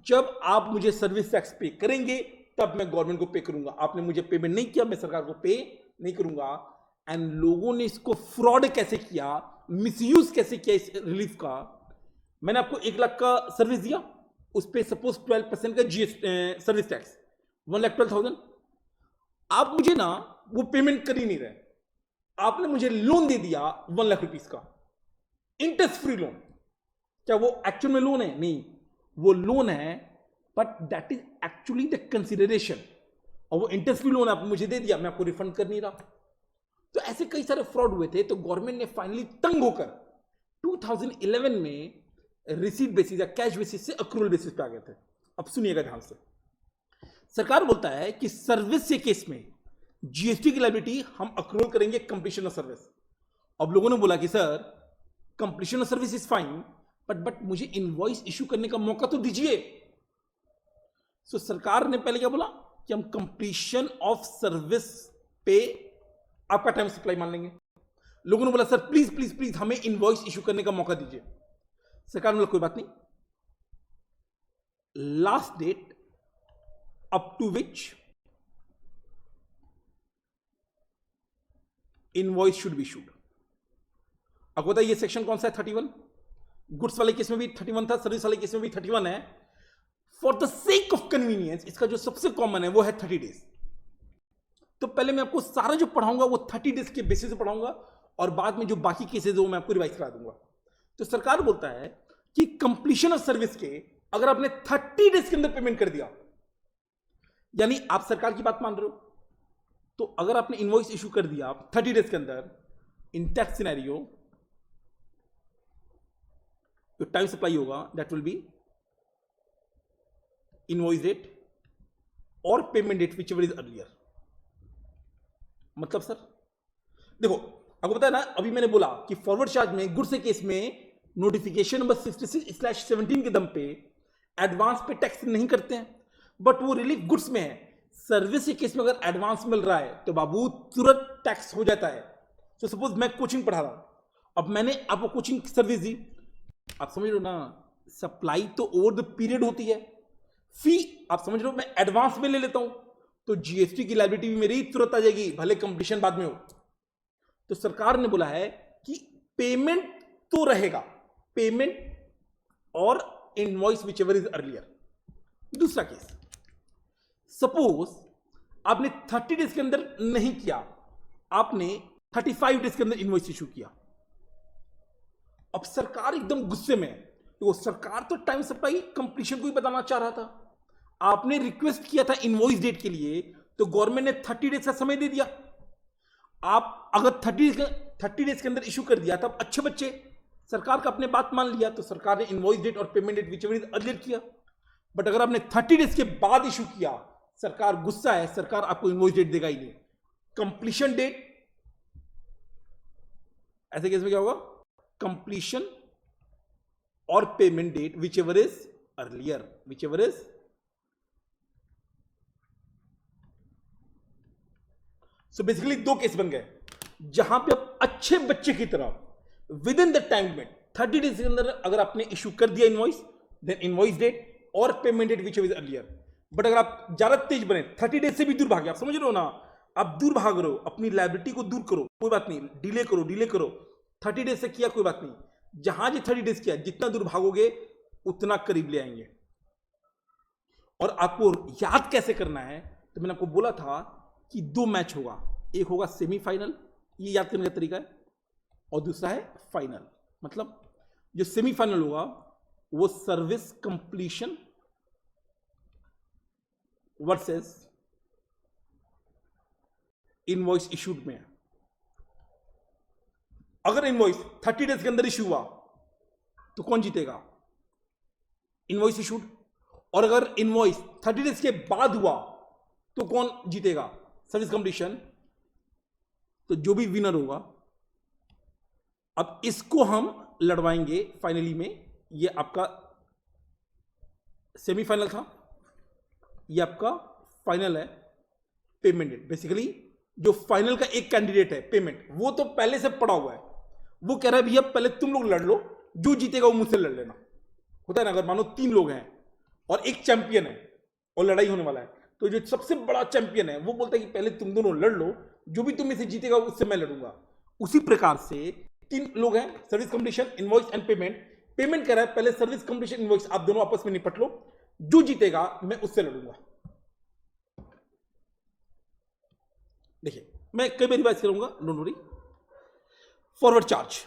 जब आप मुझे सर्विस टैक्स पे करेंगे तब मैं गवर्नमेंट को पे करूंगा। आपने मुझे पेमेंट नहीं किया, मैं सरकार को पे नहीं करूंगा। एंड लोगों ने इसको फ्रॉड कैसे किया, मिसयूज कैसे किया इस रिलीफ का। मैंने आपको 1 लाख का सर्विस दिया, उस पर सपोज 12% का सर्विस टैक्स, 1,12,000। आप मुझे ना वो पेमेंट कर ही नहीं रहे, आपने मुझे लोन दे दिया 1 लाख रुपीस का, इंटरेस्ट फ्री लोन। क्या वो एक्चुअल में लोन है? नहीं, वो लोन है, but that is actually the consideration. और वो इंटरेस्ट फ्री लोन आप मुझे दे दिया, मैं आपको रिफंड कर नहीं रहा। तो ऐसे कई सारे फ्रॉड हुए थे। तो गवर्नमेंट ने फाइनली तंग होकर 2011 में रिसीट बेसिस या कैश बेसिस से अक्रूवल बेसिस पे आ गए थे। अब सुनिएगा ध्यान से। सरकार बोलता है कि सर्विस के केस में जीएसटी की लायबिलिटी हम अक्रूवल करेंगे कंप्लीशन ऑफ सर्विस। अब लोगों ने बोला कि sir completion of service is fine, but मुझे इनवॉइस इशू करने का मौका तो दीजिए। सो सरकार ने पहले क्या बोला कि हम कंप्लीशन ऑफ सर्विस पे आपका टाइम सप्लाई मान लेंगे। लोगों ने बोला सर प्लीज प्लीज प्लीज हमें इनवॉइस इशू करने का मौका दीजिए। सरकार ने बोला कोई बात नहीं, last date up to which invoice should be issued. आपको बताइए ये सेक्शन कौन सा है, 31। गुड्स वाले केस में भी 31 था, सर्विस वाले केस में भी 31 है। For the sake of convenience इसका जो सबसे कॉमन है वो है 30 डेज। तो पहले मैं आपको सारा जो पढ़ाऊंगा वो 30 डेज के बेसिस से पढ़ाऊंगा, और बाद में जो बाकी केसेस वो मैं आपको रिवाइज करा दूंगा। तो सरकार बोलता है कि कंप्लीशन ऑफ सर्विस के अगर आपने 30 डेज के अंदर पेमेंट कर दिया, यानी आप सरकार की बात मान रहे हो, तो अगर आपने इनवॉइस इशू कर दिया 30 डेज के अंदर, इन दैट सिनेरियो जो टाइम सप्लाई होगा that will be invoice date और payment date which ever is earlier. मतलब सर देखो, आपको पता है ना, अभी मैंने बोला कि फॉरवर्ड चार्ज में गुड्स के केस में नोटिफिकेशन नंबर 66/17 के दम पे एडवांस पे टैक्स नहीं करते हैं, बट वो रिलीफ गुड्स में है। सर्विस के केस में अगर एडवांस मिल रहा है तो बाबू तुरंत टैक्स हो जाता है। तो सपोज मैं कोचिंग पढ़ा रहा हूं, अब मैंने आपको कोचिंग सर्विस दी, आप समझ लो ना, सप्लाई तो ओवर द पीरियड होती है, फी आप समझ लो मैं एडवांस में ले लेता हूं, तो जीएसटी की लायबिलिटी भी मेरी तुरंत आ जाएगी, भले कंप्लीशन बाद में हो। तो सरकार ने बोला है कि पेमेंट तो रहेगा, पेमेंट और invoice which ever is earlier. दूसरा केस, सपोज आपने 30 डेज के अंदर नहीं किया, आपने 35 डेज के अंदर इनवॉइस इशू किया। अब सरकार एकदम गुस्से में है, तो सरकार तो टाइम सप्लाई कंप्लीशन को ही बताना चाह रहा था। आपने रिक्वेस्ट किया था इनवॉइस डेट के लिए, तो गवर्नमेंट ने 30 डेज का समय दे दिया। आप अगर 30 डेज के अंदर इशू कर दिया तब अच्छे बच्चे, सरकार का अपने बात मान लिया, तो सरकार ने इनवॉइस डेट और पेमेंट डेट विच एवर अर्लियर किया। बट अगर आपने 30 डेज के बाद इशू किया, सरकार गुस्सा है, सरकार आपको इनवॉइस डेट देगा ही नहीं। कंप्लीशन डेट, ऐसे केस में क्या होगा, कंप्लीशन और payment date which ever is earlier, which ever is. So basically दो केस बन गए, जहां पे आप अच्छे बच्चे की तरह within the time limit 30 days के अंदर अगर आपने इशू कर दिया इनवॉइस, देन इनवॉइस डेट और payment date which ever is earlier. But अगर आप ज्यादा तेज बने, 30 डेज से भी दूर भागे, आप समझ रहे हो ना, आप दूर भाग रहे हो, अपनी लायबिलिटी को दूर करो, कोई बात नहीं, डिले करो, 30 डेज से किया कोई बात नहीं, जहां जी 30 डेज किया, जितना दूर भागोगे उतना करीब ले आएंगे। और आपको याद कैसे करना है, तो मैंने आपको बोला था कि 2 मैच होगा, एक होगा सेमीफाइनल, ये याद करने का तरीका है, और दूसरा है फाइनल। मतलब जो सेमीफाइनल होगा वो service completion versus invoice issued में है। अगर इनवॉइस 30 डेज के अंदर इशू हुआ तो कौन जीतेगा, इनवॉइस इशूड। और अगर इनवॉइस 30 डेज के बाद हुआ तो कौन जीतेगा, सर्विस कंप्लीशन। तो जो भी विनर होगा, अब इसको हम लड़वाएंगे फाइनली में। ये आपका सेमीफाइनल था, ये आपका फाइनल है, पेमेंट डेट। बेसिकली जो फाइनल का एक कैंडिडेट है पेमेंट, वो तो पहले से पड़ा हुआ है, वो कह रहा है भैया पहले तुम लोग लड़ लो, जो जीतेगा वो मुझसे लड़ लेना। होता है ना, अगर मानो 3 लोग हैं और एक चैंपियन है और लड़ाई होने वाला है, तो जो सबसे बड़ा चैंपियन है वो बोलता है कि पहले तुम दोनों लड़ लो, जो भी तुम में से जीतेगा उससे मैं लड़ूंगा। उसी प्रकार से 3 लोग हैं, service completion, invoice and payment. Payment कह रहा है पहले सर्विस कंप्लीशन इनवॉइस आप दोनों आपस में निपट लो, जो जीतेगा मैं उससे लड़ूंगा। देखिए मैं कई बार रिवाइज करूंगा, don't worry. Forward charge,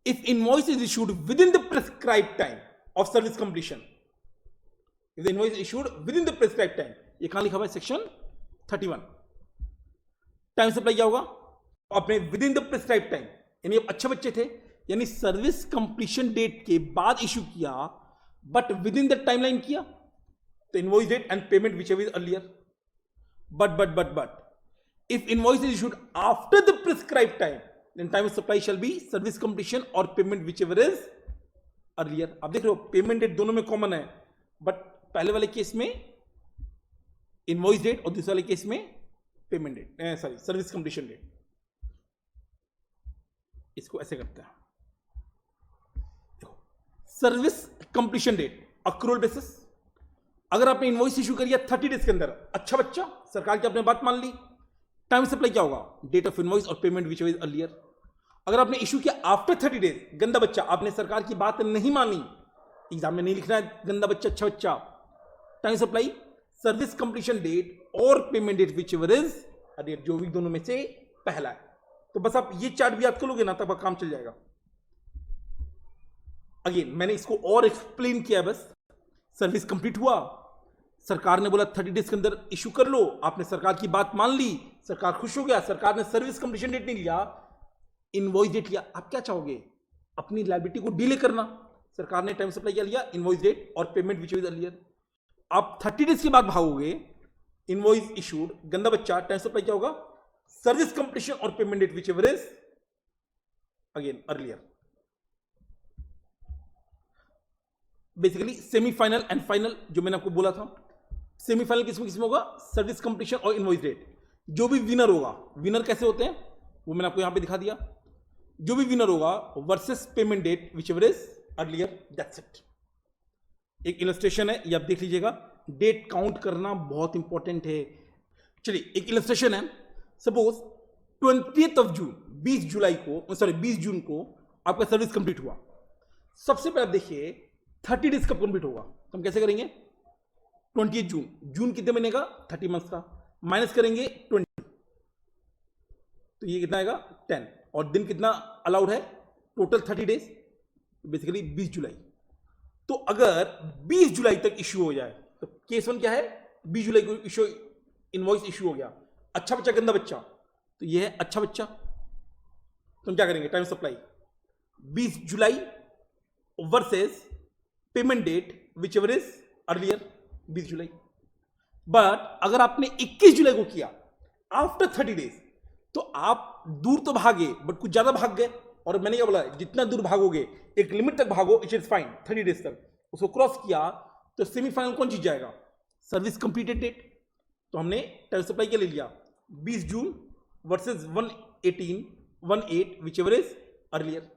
if invoice is issued with in the prescribe time of service completion, if the invoice issued with in the prescribe time, ये कहां लिखा हुआ है, सेक्शन 31। टाइम सप्लाई क्या होगा, अपने with in the prescribe time, यानी आप अच्छे बच्चे थे, यानी सर्विस कंप्लीशन डेट के बाद इशू किया but within the timeline किया, तो invoice date and payment which ever is earlier. But if invoice is issued after the prescribed time, then time of supply shall be service completion or payment whichever is earlier। आप देख रहे हो payment date दोनों में common है, but पहले वाले case में इनवॉइस डेट और दूसरे वाले केस में payment date, sorry service completion date. इसको ऐसे करते हैं, देखो service completion date accrual basis. अगर आपने इनवॉइस इशू करिए 30 डेज के अंदर, अच्छा बच्चा, सरकार की आपने बात मान ली, टाइम सप्लाई क्या होगा, डेट ऑफ इनवॉइस और पेमेंट विच इज अर्लियर। अगर आपने इशू किया आफ्टर 30 डेज, गंदा बच्चा, आपने सरकार की बात नहीं मानी, एग्जाम में नहीं लिखना है गंदा बच्चा अच्छा बच्चा, time supply service completion date और payment date which ever is earlier, जो भी दोनों में से पहला है। तो बस आप ये चार्ट भी याद कर लोगे ना, तब काम चल जाएगा। अगेन मैंने इसको और एक्सप्लेन किया, बस सर्विस कंप्लीट हुआ, सरकार ने बोला 30 डेज के अंदर इशू कर लो, आपने सरकार की बात मान ली, सरकार खुश हो गया, सरकार ने सर्विस कंप्लीशन डेट नहीं लिया, इनवॉइस डेट लिया। आप क्या चाहोगे, अपनी लायबिलिटी को डिले करना। सरकार ने टाइम सप्लाई क्या लिया, इनवॉइस डेट और पेमेंट विच इज अर्लियर। आप 30 डेज के बाद भागोगे, इनवॉइस इशूड, गंदा बच्चा, टाइम सप्लाई क्या होगा, सर्विस कंप्लीशन और payment date which ever is again earlier. Basically semifinal and final जो मैंने आपको बोला था, सेमीफाइनल किसमें होगा, सर्विस कंप्लीशन और इनवॉइस डेट। जो भी विनर होगा, विनर कैसे होते हैं वो मैंने आपको यहां पे दिखा दिया, जो भी विनर होगा versus payment date which ever is earlier, that's it. एक इलस्ट्रेशन है, ये आप देख लीजिएगा, डेट काउंट करना बहुत इंपॉर्टेंट है। चलिए एक इलस्ट्रेशन है, सपोज 20th of जून, 20 जुलाई को, सॉरी 20 जून को आपका सर्विस कंप्लीट हुआ। सबसे पहले देखिए 30 डेज कब कंप्लीट होगा, तो हम कैसे करेंगे, 20th जून, जून कितने महीने का, 30 मंथ का, माइनस करेंगे 20, तो ये कितना आएगा 10, और दिन कितना अलाउड है, टोटल 30 डेज, बेसिकली 20 जुलाई। तो अगर 20 जुलाई तक इश्यू हो जाए तो केस 1 क्या है, 20 जुलाई को इश्यू इनवॉइस इश्यू हो गया, अच्छा बच्चा गंदा बच्चा, तो ये है अच्छा बच्चा, तो हम क्या करेंगे, टाइम सप्लाई 20 जुलाई versus payment date which ever is earlier 20 जुलाई। बट अगर आपने 21 जुलाई को किया आफ्टर 30 डेज, तो आप दूर तो भागे बट कुछ ज्यादा भाग गए, और मैंने क्या बोला, जितना दूर भागोगे एक लिमिट तक भागो, इट इज फाइन, 30 डेज तक उसको क्रॉस किया तो सेमीफाइनल कौन जीत जाएगा, सर्विस कंप्लीटेड डेट। तो हमने टाइम सप्लाई क्या ले लिया, 20 June versus 1/18 which ever is earlier,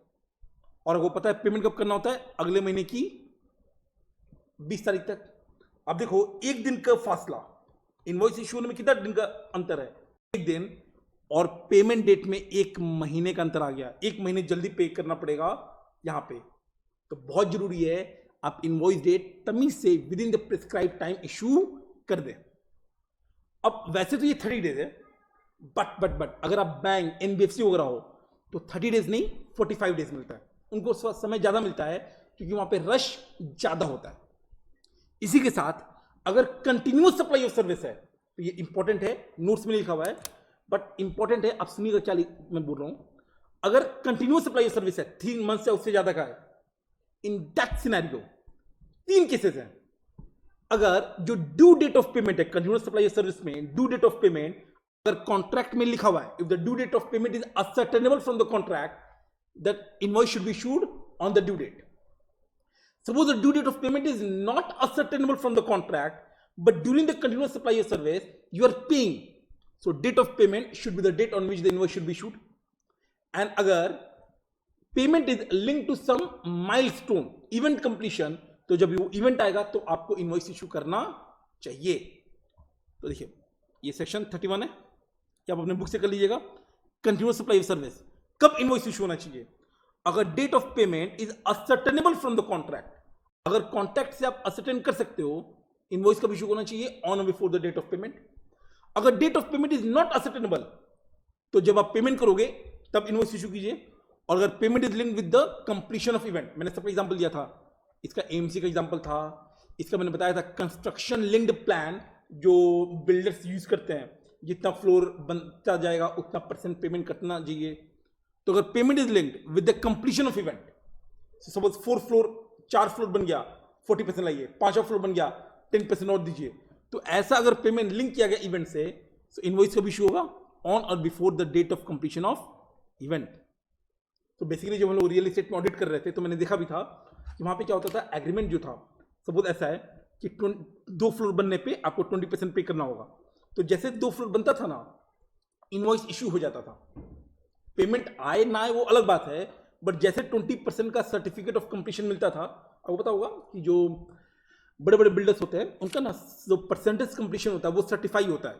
और वो पता है पेमेंट कब करना होता है, अगले महीने की 20 तारीख तक। अब देखो एक दिन का फासला, इनवॉइस इश्यू में कितना दिन का अंतर है, एक दिन, और पेमेंट डेट में 1 महीने का अंतर आ गया, 1 महीने जल्दी पे करना पड़ेगा यहां पे। तो बहुत जरूरी है आप इनवॉइस डेट तमीज से with in the prescribe time issue कर दें। अब वैसे तो ये 30 डेज है, बट अगर आप बैंक एनबीएफसी वगैरह हो तो 30 डेज नहीं 45 डेज मिलता है, उनको समय ज्यादा मिलता है क्योंकि वहां पे रश ज्यादा होता है। इसी के साथ अगर कंटिन्यूअस सप्लाई ऑफ सर्विस है तो ये इंपॉर्टेंट है, नोट्स में लिखा हुआ है बट इंपॉर्टेंट है, आप सुनिएगा क्या मैं बोल रहा हूं। अगर कंटिन्यूअस सप्लाई ऑफ सर्विस है 3 मंथ से उससे ज्यादा का है, इन दैट सिनेरियो 3 केसेस हैं। अगर जो ड्यू डेट ऑफ पेमेंट है कंटिन्यूअस सप्लाई ऑफ सर्विस में, ड्यू डेट ऑफ पेमेंट अगर कॉन्ट्रैक्ट में लिखा हुआ है, if the due date of payment is ascertainable from the contract, that invoice should be issued on the due date. Suppose the due date of payment is not ascertainable from the contract, but during the continuous supply of service, you are paying. So date of payment should be the date on which the invoice should be issued. And अगर payment is linked to some milestone, event completion, तो जब वो event आएगा तो आपको invoice issue करना चाहिए। तो देखिए ये सेक्शन 31 है, क्या आप अपने बुक से कर लीजिएगा। कंटिन्यूअस सप्लाई ऑफ सर्विस कब इनवॉइस इशू होना चाहिए, अगर date of payment is ascertainable from the contract, अगर कॉन्ट्रैक्ट से आप असर्टेन कर सकते हो, इनवॉइस कब इशू होना चाहिए, ऑन और before the date of payment. अगर date of payment is not ascertainable तो जब आप पेमेंट करोगे तब इनवॉइस इशू कीजिए, और अगर payment is linked with the completion of event, मैंने सबका एग्जांपल दिया था, इसका एएमसी का एग्जांपल था, इसका मैंने बताया था कंस्ट्रक्शन लिंक्ड प्लान जो बिल्डर्स यूज करते हैं, जितना फ्लोर बनता जाएगा उतना % पेमेंट कटना चाहिए। तो अगर payment is linked with the completion of event, suppose 4 floor बन गया 40% लाइए, 5वां फ्लोर बन गया 10% और दीजिए, तो ऐसा अगर पेमेंट लिंक किया गया इवेंट से, तो इनवॉइस कब इशू होगा, ऑन और before the date of completion of event. तो बेसिकली जब हम लोग रियल एस्टेट में ऑडिट कर रहे थे तो मैंने देखा भी था कि वहां पे क्या होता था, एग्रीमेंट जो था सपोज ऐसा है कि 2 फ्लोर बनने पे आपको 20% पे करना होगा, तो जैसे 2 फ्लोर बनता था ना, इनवॉइस इशू हो जाता था। पेमेंट आए ना आए वो अलग बात है, बट जैसे 20% का सर्टिफिकेट ऑफ कंप्लीशन मिलता था, आपको पता होगा कि जो बड़े बड़े बिल्डर्स होते हैं उनका ना जो परसेंटेज कंप्लीशन होता है वो सर्टिफाई होता है,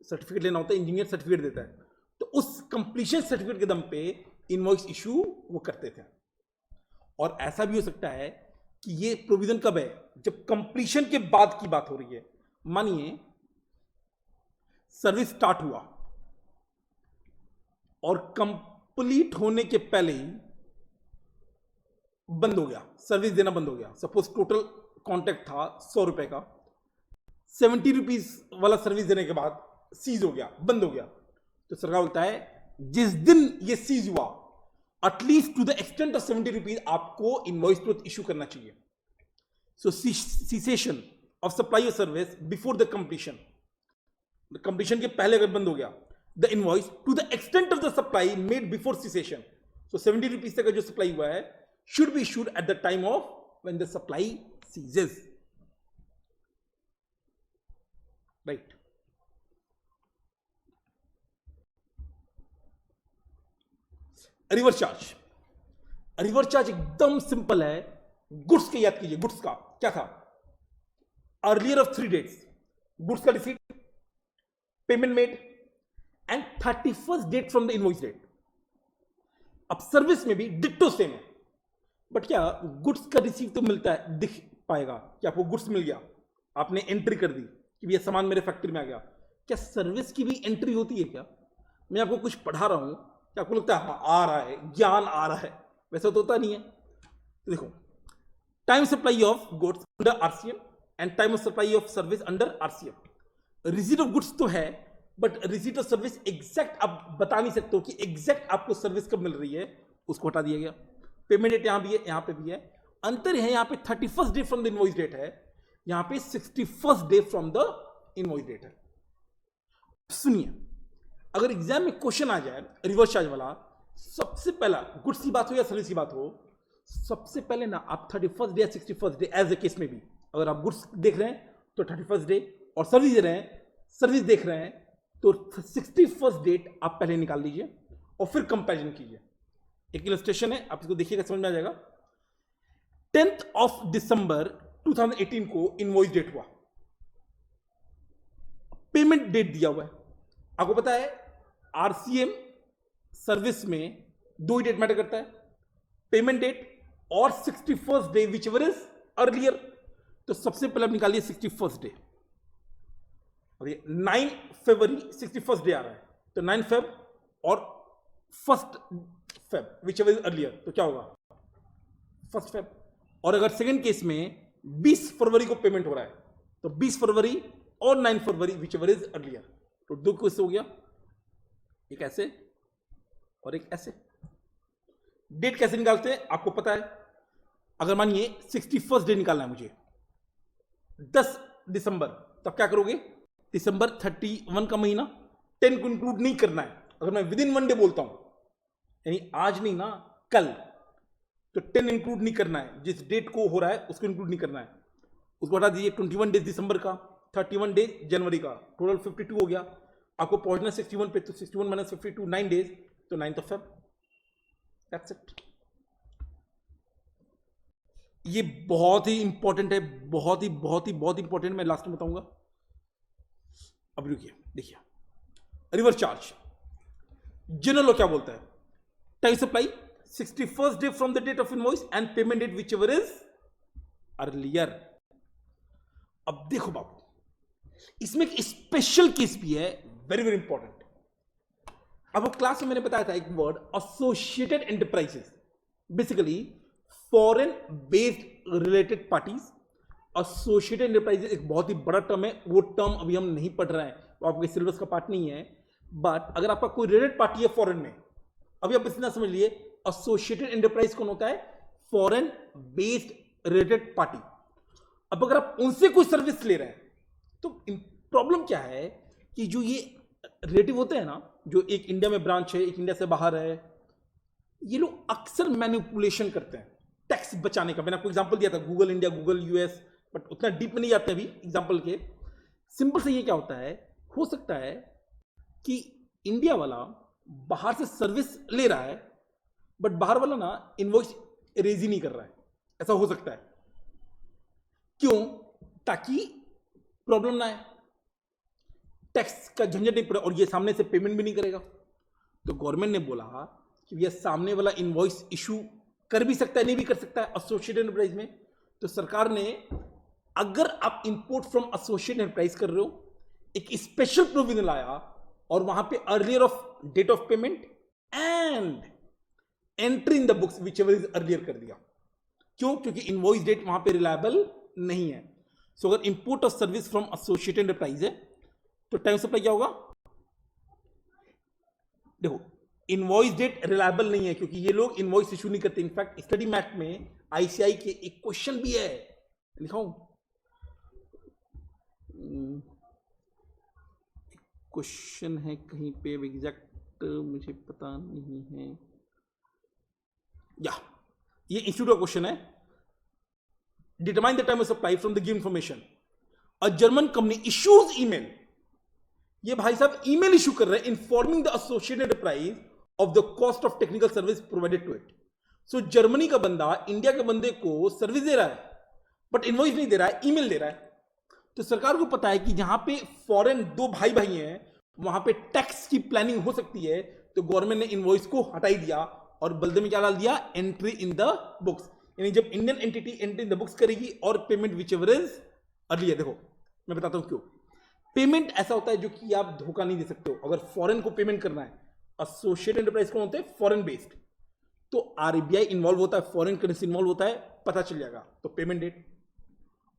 सर्टिफिकेट लेना होता है, इंजीनियर सर्टिफिकेट देता है, तो उस कंप्लीशन सर्टिफिकेट के दम पे इनवॉइस इशू वो करते थे। और ऐसा भी हो सकता है कि ये प्रोविजन कब है, जब कंप्लीशन के बाद की बात हो रही है। मानिए सर्विस स्टार्ट हुआ और कंप्लीट होने के पहले ही बंद हो गया, सर्विस देना बंद हो गया। सपोज टोटल कॉन्ट्रैक्ट था 100 रुपए का, 70 रुपीज वाला सर्विस देने के बाद सीज हो गया, बंद हो गया, तो सरकार बोलता है जिस दिन ये सीज हुआ at least to the extent of 70 rupees आपको इनवॉइस तो इशू करना चाहिए। So cessation of supply of service before the completion, completion के पहले अगर बंद हो गया, the invoice to the extent of the supply made before cessation, so 70 rupees तक का जो सप्लाई हुआ है should be issued at the time of when the supply ceases, right? Reverse charge, reverse charge एकदम सिंपल है, goods के याद कीजिए, गुड्स का क्या था, अर्लियर ऑफ 3 डेट्स गुड्स का receipt, payment made and 31st date from the invoice date. अब सर्विस में भी डिट्टो सेम है, बट क्या गुड्स का रिसीव तो मिलता है, दिख पाएगा कि आपको गुड्स मिल गया, आपने एंट्री कर दी कि ये सामान मेरे फैक्ट्री में आ गया, क्या सर्विस की भी एंट्री होती है क्या? मैं आपको कुछ पढ़ा रहा हूं, क्या आपको लगता है हाँ आ रहा है, ज्ञान आ रहा है? वैसा तो होता नहीं है। तो देखो, time supply of goods under RCM and time of supply of service under RCM. Receipt of goods तो है, but receipt of service exact आप बता नहीं सकते हो कि एग्जैक्ट आपको सर्विस कब मिल रही है, उसको हटा दिया गया। पेमेंट डेट यहां भी है, यहां पे भी है। अंतर है, यहां पे 31st day from the invoice date है, यहां पे 61st day from the invoice date है। सुनिए, अगर एग्जाम में क्वेश्चन आ जाए रिवर्स चार्ज वाला, सबसे पहला गुड्स की बात हो या सर्विस की बात हो, सबसे पहले ना आप 31st डे या 61st day as a case में भी, अगर आप गुड्स देख रहे हैं तो 31st डे, और सर्विस दे रहे हैं, सर्विस देख रहे हैं तो 61st डेट आप पहले निकाल लीजिए और फिर कंपैरिजन कीजिए। एक इलस्ट्रेशन है, आप इसको देखिएगा, समझ में आ जाएगा। 10th ऑफ दिसंबर 2018 को इनवॉइस डेट हुआ, पेमेंट डेट दिया हुआ है। आपको पता है आरसीएम सर्विस में दो ही डेट मैटर करता है, पेमेंट डेट और 61st day which ever is earlier. तो सबसे पहले आप निकालिए 61st डे, और ये 9 फरवरी 61st डे आ रहा है, तो 9 फेब और 1 Feb which ever is earlier, तो क्या होगा 1 फेब। और अगर सेकेंड केस में 20 फरवरी को पेमेंट हो रहा है, तो 20 फरवरी और 9 फरवरी विच एवर इज अर्लियर, तो दो केस हो गया, एक ऐसे और एक ऐसे। डेट कैसे निकालते हैं आपको पता है। अगर मानिए 61st डे निकालना है मुझे 10 दिसंबर, तब क्या करोगे, दिसंबर 31 का महीना 10 को इंक्लूड नहीं करना है। अगर मैं विद इन 1 डे बोलता हूं, यानी आज नहीं ना कल, तो 10 इंक्लूड नहीं करना है, जिस डेट को हो रहा है उसको इंक्लूड नहीं करना है, उसको हटा दीजिए। 21 डेज दिसंबर का, 31 डेज जनवरी का, टोटल 52 हो गया। आपको पहुंचना 61 पे, तो 61 माइनस 52 9 डेज, तो 9th of Feb. That's it. ये बहुत ही इंपॉर्टेंट है, बहुत ही बहुत ही बहुत इंपॉर्टेंट, मैं लास्ट में बताऊंगा। अब रुकिए, देखिए रिवर्स चार्ज जनरल क्या बोलता है, time supply 61st day from the date of invoice and payment date which ever is earlier. अब देखो बाबू, इसमें एक स्पेशल केस भी है, वेरी वेरी इंपॉर्टेंट। अब वो क्लास में मैंने बताया था एक word, associated enterprises, basically foreign based related parties. Associated enterprises एक बहुत ही बड़ा टर्म है, वो टर्म अभी हम नहीं पढ़ रहे हैं, वो आपके सिलेबस का पार्ट नहीं है। बट अगर आपका कोई रिलेटेड पार्टी है फॉरेन में, अभी आप इतना समझ लिए, एसोसिएटेड एंटरप्राइज कौन होता है, फॉरेन बेस्ड रिलेटेड पार्टी। अब अगर आप उनसे कोई सर्विस ले रहे हैं, तो प्रॉब्लम क्या है कि जो ये रिलेटिव होते हैं ना, जो एक इंडिया में ब्रांच है, एक इंडिया से बाहर है, ये लोग अक्सर मैनिपुलेशन करते हैं टैक्स बचाने का। मैंने आपको एग्जांपल दिया था, Google India, Google US, but उतना डीप में नहीं जाते अभी एग्जांपल के। सिंपल से ये क्या होता है, हो सकता है कि इंडिया वाला बाहर से सर्विस ले रहा है, बट बाहर वाला ना इनवॉइस रेज ही नहीं कर रहा है, ऐसा हो सकता है। क्यों? ताकि प्रॉब्लम ना है, टैक्स का झंझट नहीं पड़े, और ये सामने से पेमेंट भी नहीं करेगा। तो गवर्नमेंट ने बोला कि ये सामने वाला इनवॉइस इशू कर भी सकता है, नहीं भी कर सकता है एसोसिएटेड एंटरप्राइज में। तो सरकार ने, अगर आप इंपोर्ट फ्रॉम एसोसिएटेड एंटरप्राइज कर रहे हो, एक स्पेशल प्रोविजन लाया और वहां पे earlier of date of payment and entry in the books which ever is earlier कर दिया। क्यों? क्योंकि इनवॉइस डेट वहां पे रिलायबल नहीं है। सो अगर import of service from associated enterprise है, तो टाइम सप्लाई क्या होगा, देखो इनवॉइस डेट रिलायबल नहीं है, क्योंकि ये लोग इनवॉइस इशू नहीं करते। इनफैक्ट स्टडी मैट में आईसीआई के एक क्वेश्चन भी है, लिखाऊं क्वेश्चन है कहीं पे, एग्जैक्ट मुझे पता नहीं है, या ये इंस्टीट्यूट का क्वेश्चन है। Determine the time of supply from the given information, a German company issues email. ये भाई साहब ईमेल इशू कर रहे हैं, informing the associated enterprise of the cost of technical service provided to it. So Germany का बंदा India के बंदे को सर्विस दे रहा है, बट इनवॉइस नहीं दे रहा है, ईमेल दे रहा है। तो सरकार को पता है कि जहां पे फॉरेन दो भाई भाई हैं, वहां पे टैक्स की प्लानिंग हो सकती है, तो गवर्नमेंट ने इनवॉइस को हटा ही दिया और बल्दे में क्या डाल दिया, एंट्री इन द बुक्स। यानी जब Indian entity entry in the books करेगी और payment which ever is earlier. देखो मैं बताता हूं क्यों। पेमेंट ऐसा होता है जो कि आप धोखा नहीं दे सकते हो। अगर फॉरेन को पेमेंट करना है, एसोसिएटेड एंटरप्राइज कौन होते हैं? Foreign based. तो आरबीआई इन्वॉल्व होता है, फॉरेन करेंसी इन्वॉल्व होता है, पता चल जाएगा। तो पेमेंट डेट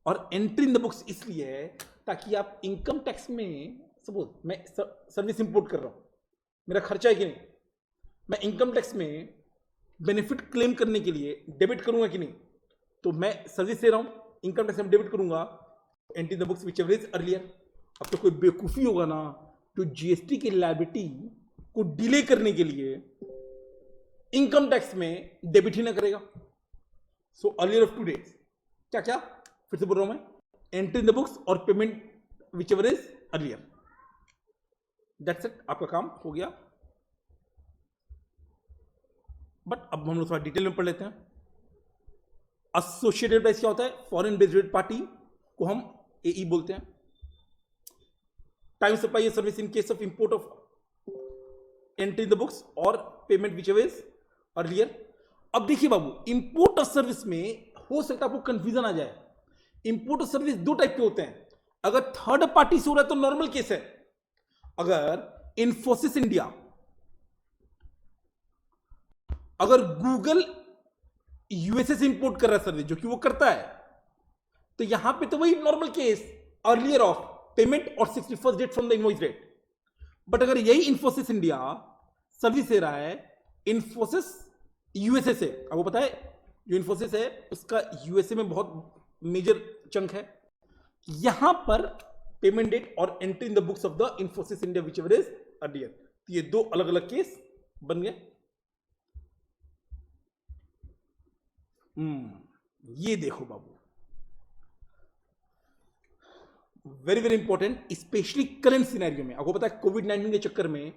और एंट्री इन द बुक्स इसलिए है ताकि आप इनकम टैक्स में, सपोज मैं सर्विस इंपोर्ट कर रहा हूं, मेरा खर्चा है कि नहीं, मैं इनकम टैक्स में बेनिफिट क्लेम करने के लिए डेबिट करूंगा कि नहीं, तो मैं सर्विस दे रहा हूं, इनकम टैक्स में डेबिट करूंगा, entry the books which ever is earlier. अब तो कोई बेवकूफी होगा ना जो जीएसटी की लायबिलिटी को डिले करने के लिए इनकम टैक्स में डेबिट ही ना करेगा। सो अर्लियर ऑफ 2 days क्या क्या, फिर से बोल रहा हूं मैं, entry in the books or payment which ever is earlier. That's it, आपका काम हो गया। बट अब हम लोग थोड़ा डिटेल में पढ़ लेते हैं। एसोसिएटेड एंटरप्राइज क्या होता है? फॉरेन बेस्ड पार्टी को हम एई बोलते हैं। Time supply service in case of import of entry in the books or payment which ever is earlier. अब देखिए बाबू, इंपोर्ट ऑफ सर्विस में हो सकता है आपको कंफ्यूजन आ जाए। इंपोर्ट ऑफ सर्विस 2 टाइप के होते हैं। अगर थर्ड पार्टी से हो रहा है तो नॉर्मल केस है। अगर इन्फोसिस इंडिया, अगर गूगल यूएसए से इंपोर्ट कर रहा है सर्विस, जो कि वो करता है, तो यहां पे तो वही normal case, earlier of payment और 61st date from the invoice date. But अगर यही इन्फोसिस इंडिया सर्विस दे रहा है इन्फोसिस यूएसए से, आपको पता है जो इन्फोसिस है उसका यूएसए में बहुत मेजर चंक है, यहां पर पेमेंट डेट और entry in the books of the Infosys India which ever is earlier. तो ये 2 अलग अलग केस बन गए। ये देखो बाबू, very very important, specially current scenario में। आपको पता है कोविड-19 के चक्कर में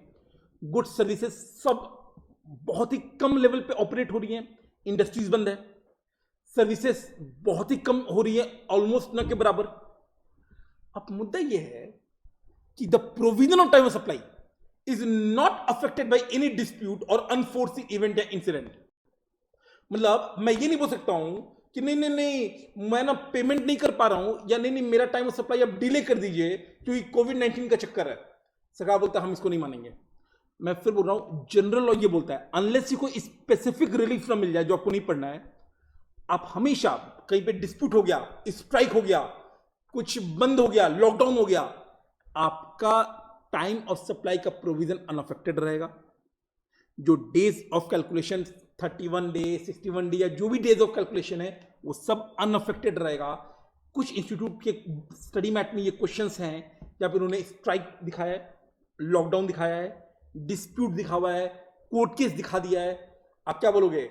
गुड्स सर्विसेज सब बहुत ही कम लेवल पे ऑपरेट हो रही हैं, इंडस्ट्रीज बंद है, सर्विसेज बहुत ही कम हो रही है, ऑलमोस्ट न के बराबर। अब मुद्दा यह है कि the provision of time of supply is not affected by any dispute और अनफोर्सिन इवेंट या इंसिडेंट। मतलब मैं ये नहीं बोल सकता हूं कि नहीं नहीं नहीं मैं ना पेमेंट नहीं कर पा रहा हूं, या नहीं नहीं मेरा टाइम ऑफ सप्लाई अब डिले कर दीजिए क्योंकि कोविड-19 का चक्कर है। सरकार बोलता है हम इसको नहीं मानेंगे। मैं फिर बोल रहा हूं, जनरल लॉ ये बोलता है अनलेस ही कोई स्पेसिफिक रिलीफ ना मिल जाए जो आपको नहीं पढ़ना है, आप हमेशा कहीं पे डिस्प्यूट हो गया, स्ट्राइक हो गया, कुछ बंद हो गया, लॉकडाउन हो गया, आपका टाइम ऑफ सप्लाई का प्रोविजन अनअफेक्टेड रहेगा। जो days of calculation 31 day 61 day या जो भी डेज ऑफ कैलकुलेशन है वो सब अनअफेक्टेड रहेगा। कुछ इंस्टीट्यूट के स्टडी मैट में ये क्वेश्चंस हैं या फिर उन्होंने स्ट्राइक दिखाया है, लॉकडाउन दिखाया है, डिस्प्यूट दिखा हुआ है, कोर्ट केस दिखा दिया है। आप क्या बोलोगे?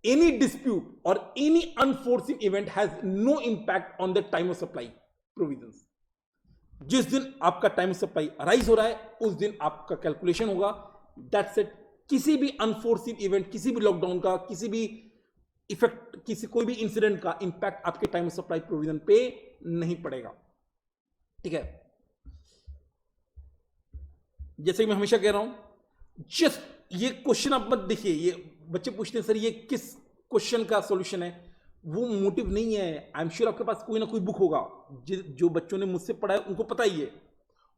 एनी डिस्प्यूट और any unforeseen event has no impact on the time of supply provisions. जिस दिन आपका टाइम ऑफ सप्लाई अराइज हो रहा है उस दिन आपका कैलकुलेशन होगा, दैट्स इट। किसी भी अनफोर्सिन इवेंट, किसी भी लॉकडाउन का, किसी भी इफेक्ट, किसी कोई भी इंसिडेंट का इंपैक्ट आपके टाइम ऑफ सप्लाई प्रोविजन पे नहीं पड़ेगा। ठीक है, जैसे कि मैं हमेशा कह रहा हूं, जस्ट ये क्वेश्चन आप मत देखिए। ये बच्चे पूछते हैं सर ये किस क्वेश्चन का सॉल्यूशन है, वो मोटिव नहीं है। आई एम श्योर आपके पास कोई ना कोई बुक होगा, जो बच्चों ने मुझसे पढ़ा है उनको पता ही है,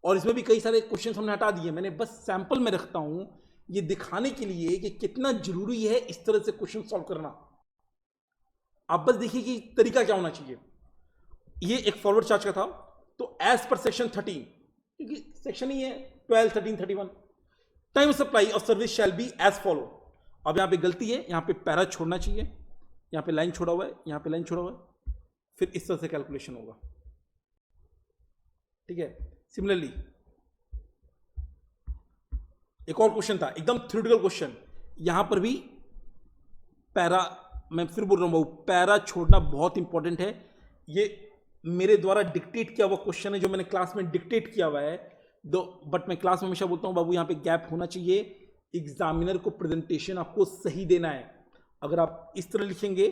और इसमें भी कई सारे क्वेश्चन हमने हटा दिए। मैंने बस सैंपल में रखता हूं ये दिखाने के लिए कि कितना जरूरी है इस तरह से क्वेश्चन सॉल्व करना। आप बस देखिए कि तरीका क्या होना चाहिए। ये एक फॉरवर्ड चार्ज का था, तो एज पर सेक्शन 13, क्योंकि सेक्शन ही है 12, 13, 31, time supply of service shall be as follow. अब यहां पे गलती है, यहां पे पैरा छोड़ना चाहिए, यहां पे लाइन छोड़ा हुआ है, यहां पे लाइन छोड़ा हुआ है, फिर इस तरह से कैलकुलेशन होगा। ठीक है, सिमिलरली एक और क्वेश्चन था, एकदम थ्योरेटिकल क्वेश्चन, यहां पर भी पैरा, मैं फिर बोल रहा हूं पैरा छोड़ना बहुत इंपॉर्टेंट है। ये मेरे द्वारा डिक्टेट किया हुआ क्वेश्चन है जो मैंने क्लास में डिक्टेट किया हुआ है, बट मैं क्लास में हमेशा बोलता हूं बाबू यहां पे गैप होना चाहिए। एग्जामिनर को प्रेजेंटेशन आपको सही देना है। अगर आप इस तरह लिखेंगे,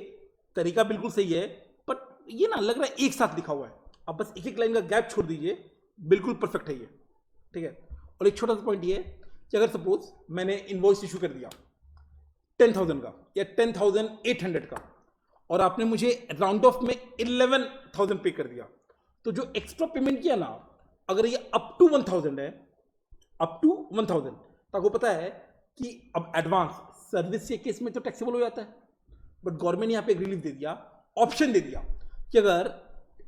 तरीका बिल्कुल सही है, बट ये ना लग रहा है एक साथ लिखा हुआ है, आप बस एक एक लाइन का गैप छोड़ दीजिए, बिल्कुल परफेक्ट है ये। ठीक है, और एक छोटा सा पॉइंट ये है कि अगर सपोज मैंने इनवॉइस इशू कर दिया 10,000 का या 10,800 का, और आपने मुझे राउंड ऑफ में 11,000 पे कर दिया, तो जो एक्स्ट्रा पेमेंट किया ना अगर ये अप टू 1000 है, अप टू 1000, तो आपको पता है कि अब एडवांस सर्विस के केस में तो टैक्सेबल हो जाता है, बट गवर्नमेंट ने यहां पे एक रिलीफ दे दिया, ऑप्शन दे दिया कि अगर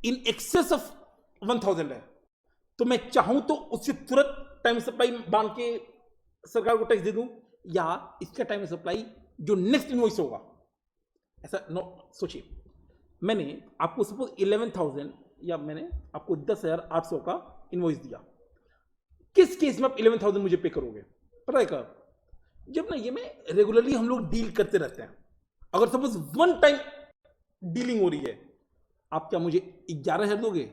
इन एक्सेस ऑफ 1000 है तो मैं चाहूं तो उससे तुरंत टाइम सप्लाई बांध के सरकार को टैक्स दे दूं, या इसका टाइम सप्लाई जो नेक्स्ट इनवॉइस होगा, ऐसा नो सोचिए, मैंने आपको सपोज 11,000 या मैंने आपको 10,800 का इनवॉइस दिया, किस केस में आप 11,000 मुझे पे करोगे? पता है कब? जब ना ये में रेगुलरली हम लोग डील करते रहते हैं, अगर सपोज वन टाइम डीलिंग हो रही है, आप क्या मुझे 11,000 दोगे?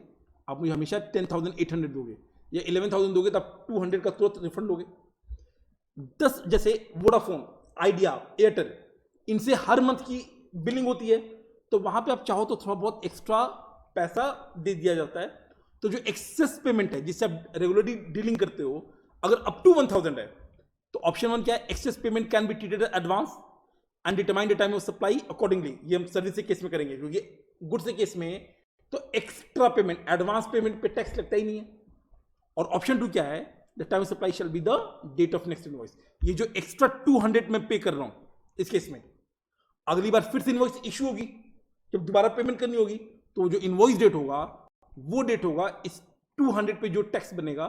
आप मुझे हमेशा 10,800 दोगे, या 11,000 दोगे तो आप 200 का तुरंत रिफंड दोगे। 10 जैसे वोडाफोन, आइडिया, एयरटेल, इनसे हर मंथ की बिलिंग होती है, तो वहां पे आप चाहो तो थोड़ा बहुत एक्स्ट्रा पैसा दे दिया जाता है। तो जो एक्सेस पेमेंट है जिससे आप रेगुलरली डीलिंग करते हो, अगर अप टू 1000 है तो ऑप्शन 1 क्या है? Excess payment can be treated as advance and determine the time of supply accordingly. ये हम सर्विस के केस में करेंगे, क्योंकि गुड्स के केस में तो एक्स्ट्रा पेमेंट, एडवांस पेमेंट पे टैक्स लगता ही नहीं है। और ऑप्शन 2 क्या है? The time of supply shall be the date of next invoice. ये जो एक्स्ट्रा 200 मैं पे कर रहा हूं इस केस में, अगली बार फिर से इनवॉइस इशू होगी, जब दोबारा पेमेंट करनी होगी, तो जो इनवॉइस डेट होगा वो डेट होगा इस 200 पे जो टैक्स बनेगा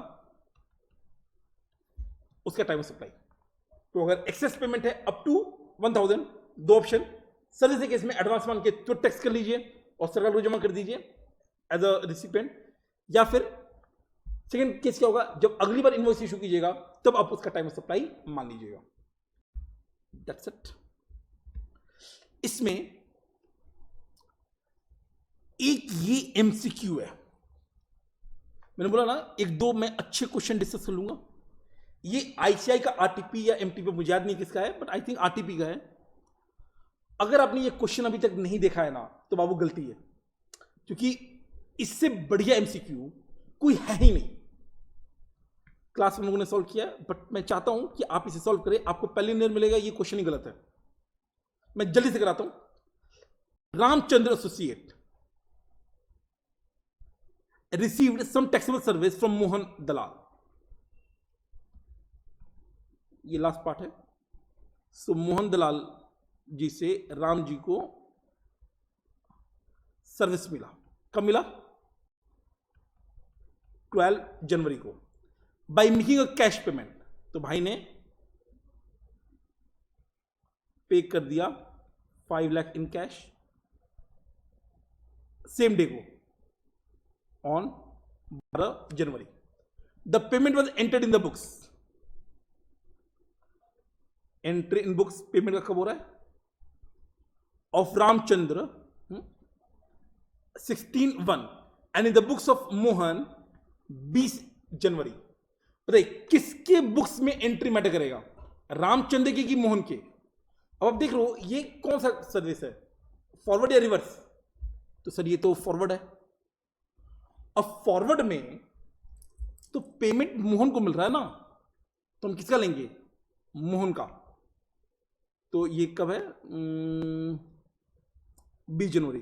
उसका टाइम ऑफ सप्लाई। तो अगर एक्सेस पेमेंट है अप टू 1000, दो ऑप्शन, सर्विस के केस में एडवांस मान के तो टैक्स कर लीजिए और सरकार को जमा कर दीजिए एज अ रिसिपेंट, या फिर सेकंड केस क्या होगा? जब अगली बार इनवॉइस इशू कीजिएगा तब आप उसका टाइम ऑफ सप्लाई मान लीजिएगा। That's it. इसमें एक ये एमसीक्यू है, मैंने बोला ना एक दो मैं अच्छे क्वेश्चन डिस्कस कर लूंगा। ये आईसीआई का आरटीपी या एमटीपी, मुझे याद नहीं किसका है, बट आई थिंक आरटीपी का है। अगर आपने ये क्वेश्चन अभी तक नहीं देखा है ना, तो बाबू गलती है, क्योंकि इससे बढ़िया एमसीक्यू कोई है ही नहीं। क्लास में लोगों ने सॉल्व किया, बट मैं चाहता हूं कि आप इसे सॉल्व करें। आपको पहले नंबर मिलेगा, ये क्वेश्चन ही गलत है। मैं जल्दी से कराता हूं। Ramchandra associate received some taxable service from Mohan Dalal. ये लास्ट पार्ट है। सो मोहन दलाल जी से राम जी को सर्विस मिला। कब मिला? 12 जनवरी को, by making a cash payment. तो भाई ने पे कर दिया 5 lakh in cash same day को, on 12 January. The payment was entered in the books. Entry in books payment का कब हो रहा है? Of Ramchandra 16/1 and in the books of Mohan 20 जनवरी। बताइए किसके बुक्स में एंट्री मैटर करेगा? रामचंद्र के कि मोहन के? अब आप देख रहे हो ये कौन सा सर्विस है, फॉरवर्ड या रिवर्स? तो सर ये तो फॉरवर्ड है। अब फॉरवर्ड में तो पेमेंट मोहन को मिल रहा है ना, तो हम किसका लेंगे? मोहन का। तो ये कब है? 20 जनवरी।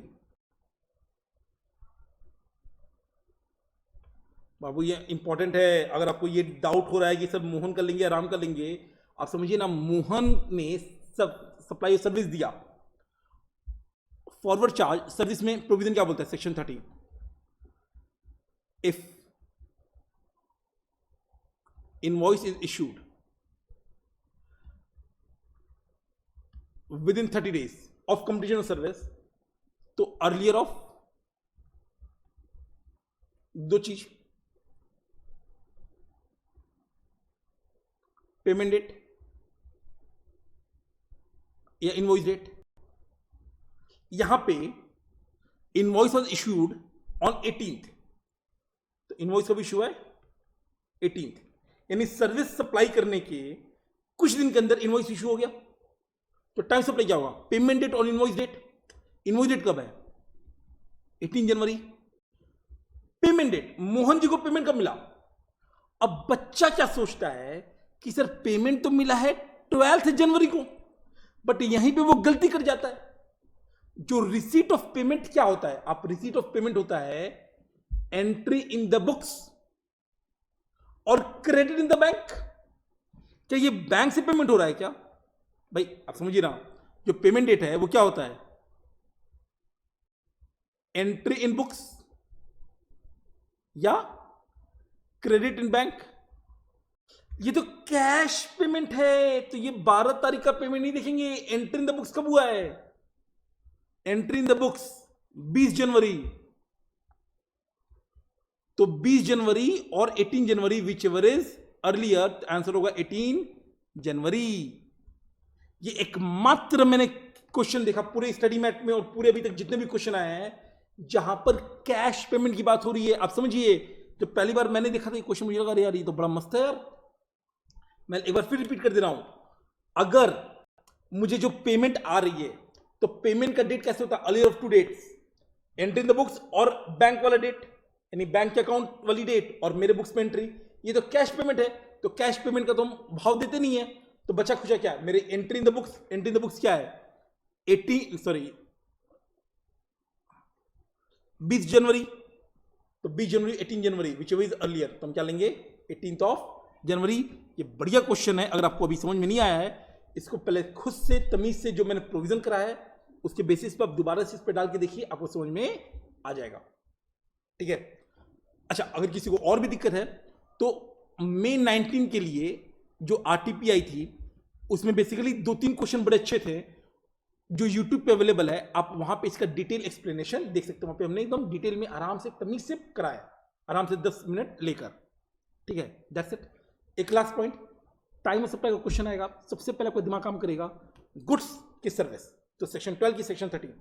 बाबू ये इंपॉर्टेंट है। अगर आपको ये डाउट हो रहा है कि सब मोहन का लेंगे या राम का लेंगे, आप समझिए ना, मोहन ने सब सप्लाई सर्विस दिया। फॉरवर्ड चार्ज सर्विस में प्रोविजन क्या बोलता है? Section 30। If invoice is issued within 30 days of completion of service, तो अर्लियर ऑफ दो चीज, पेमेंट डेट या इनवॉइस डेट। यहां पे invoice was issued on 18th, तो इनवॉइस कब इशू है? 18th, यानी सर्विस सप्लाई करने के कुछ दिन के अंदर इनवॉइस इशू हो गया। तो टाइम सप्लाई क्या होगा? पेमेंट डेट और इनवॉइस डेट। इनवॉइस डेट कब है? 18 जनवरी। पेमेंट डेट, मोहन जी को पेमेंट कब मिला? अब बच्चा क्या सोचता है कि सर पेमेंट तो मिला है 12 जनवरी को, बट यहीं पे वो गलती कर जाता है। जो रिसीट ऑफ पेमेंट क्या होता है? आप रिसीट ऑफ पेमेंट होता है एंट्री इन द बुक्स और क्रेडिट इन द बैंक, क्या ये बैंक से पेमेंट हो रहा है क्या? भाई आप समझिए ना, जो पेमेंट डेट है वो क्या होता है? एंट्री इन बुक्स या क्रेडिट इन बैंक। ये तो कैश पेमेंट है, तो ये 12 तारीख का पेमेंट नहीं देखेंगे। एंट्री इन द बुक्स कब हुआ है? Entry in the books 20 January, तो 20 जनवरी और 18 January which ever is earlier, answer होगा 18 जनवरी। ये एकमात्र मैंने क्वेश्चन देखा पूरे स्टडी मैट में और पूरे अभी तक जितने भी क्वेश्चन आए हैं जहां पर कैश पेमेंट की बात हो रही है। आप समझिए, जब पहली बार मैंने देखा था ये क्वेश्चन, मुझे लगा यार ये तो बड़ा मस्त है यार। मैं एक बार फिर रिपीट कर दे रहा हूं, अगर मुझे जो पेमेंट आ रही है तो पेमेंट का डेट कैसे होता है? Earlier of two dates, entry in the books और बैंक वाला डेट, यानी बैंक के अकाउंट वाली डेट और मेरे बुक्स में एंट्री। ये तो कैश पेमेंट है, तो कैश पेमेंट का तो हम भाव देते नहीं है, तो बचा खुचा क्या मेरे entry in the books. Entry in the books क्या है? 20 जनवरी, तो 20 जनवरी 18 जनवरी विच इज अर्लियर, तो हम क्या लेंगे? 18th of January. ये बढ़िया क्वेश्चन है, अगर आपको अभी समझ में नहीं आया है, इसको पहले खुद से तमीज से जो मैंने प्रोविजन करा है उसके बेसिस पर आप दोबारा से इस पर डाल के देखिए, आपको समझ में आ जाएगा। ठीक है, अच्छा अगर किसी को और भी दिक्कत है तो मई 19 के लिए जो आरटीपी आई थी उसमें बेसिकली 2-3 क्वेश्चन बड़े अच्छे थे जो यूट्यूब पे अवेलेबल है, आप वहां पे इसका डिटेल एक्सप्लेनेशन देख सकते हो। वहां पे हमने एकदम डिटेल में आराम से तमीज से कराया, आराम से 10 मिनट लेकर। ठीक है, दैट्स इट। एक लास्ट पॉइंट, टाइम और सप्लाई का क्वेश्चन आएगा, सबसे पहले आपका दिमाग काम करेगा गुड्स की सर्विस, तो सेक्शन 12 की सेक्शन 13।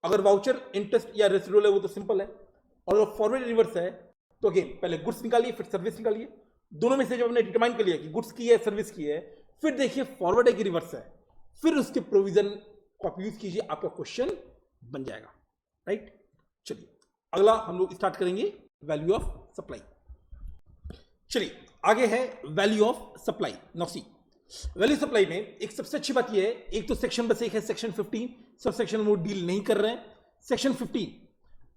अगर वाउचर, इंटरेस्ट या रेसिडुअल है वो तो सिंपल है, और अगर फॉरवर्ड रिवर्स है तो अगेन पहले गुड्स निकालिए फिर सर्विस निकालिए। दोनों में से जब हमने डिटरमाइन कर लिया कि गुड्स की है सर्विस की है, फिर देखिए फॉरवर्ड है कि रिवर्स है, फिर उसके प्रोविजन को आप यूज कीजिए, आपका क्वेश्चन बन जाएगा। राइट, चलिए अगला हम लोग स्टार्ट करेंगे वैल्यू ऑफ सप्लाई। चलिए आगे है value of supply. Now see, value supply में एक सबसे अच्छी बात यह है, एक तो सेक्शन बस एक है सेक्शन 15, सब सेक्शन वो डील नहीं कर रहे हैं। सेक्शन 15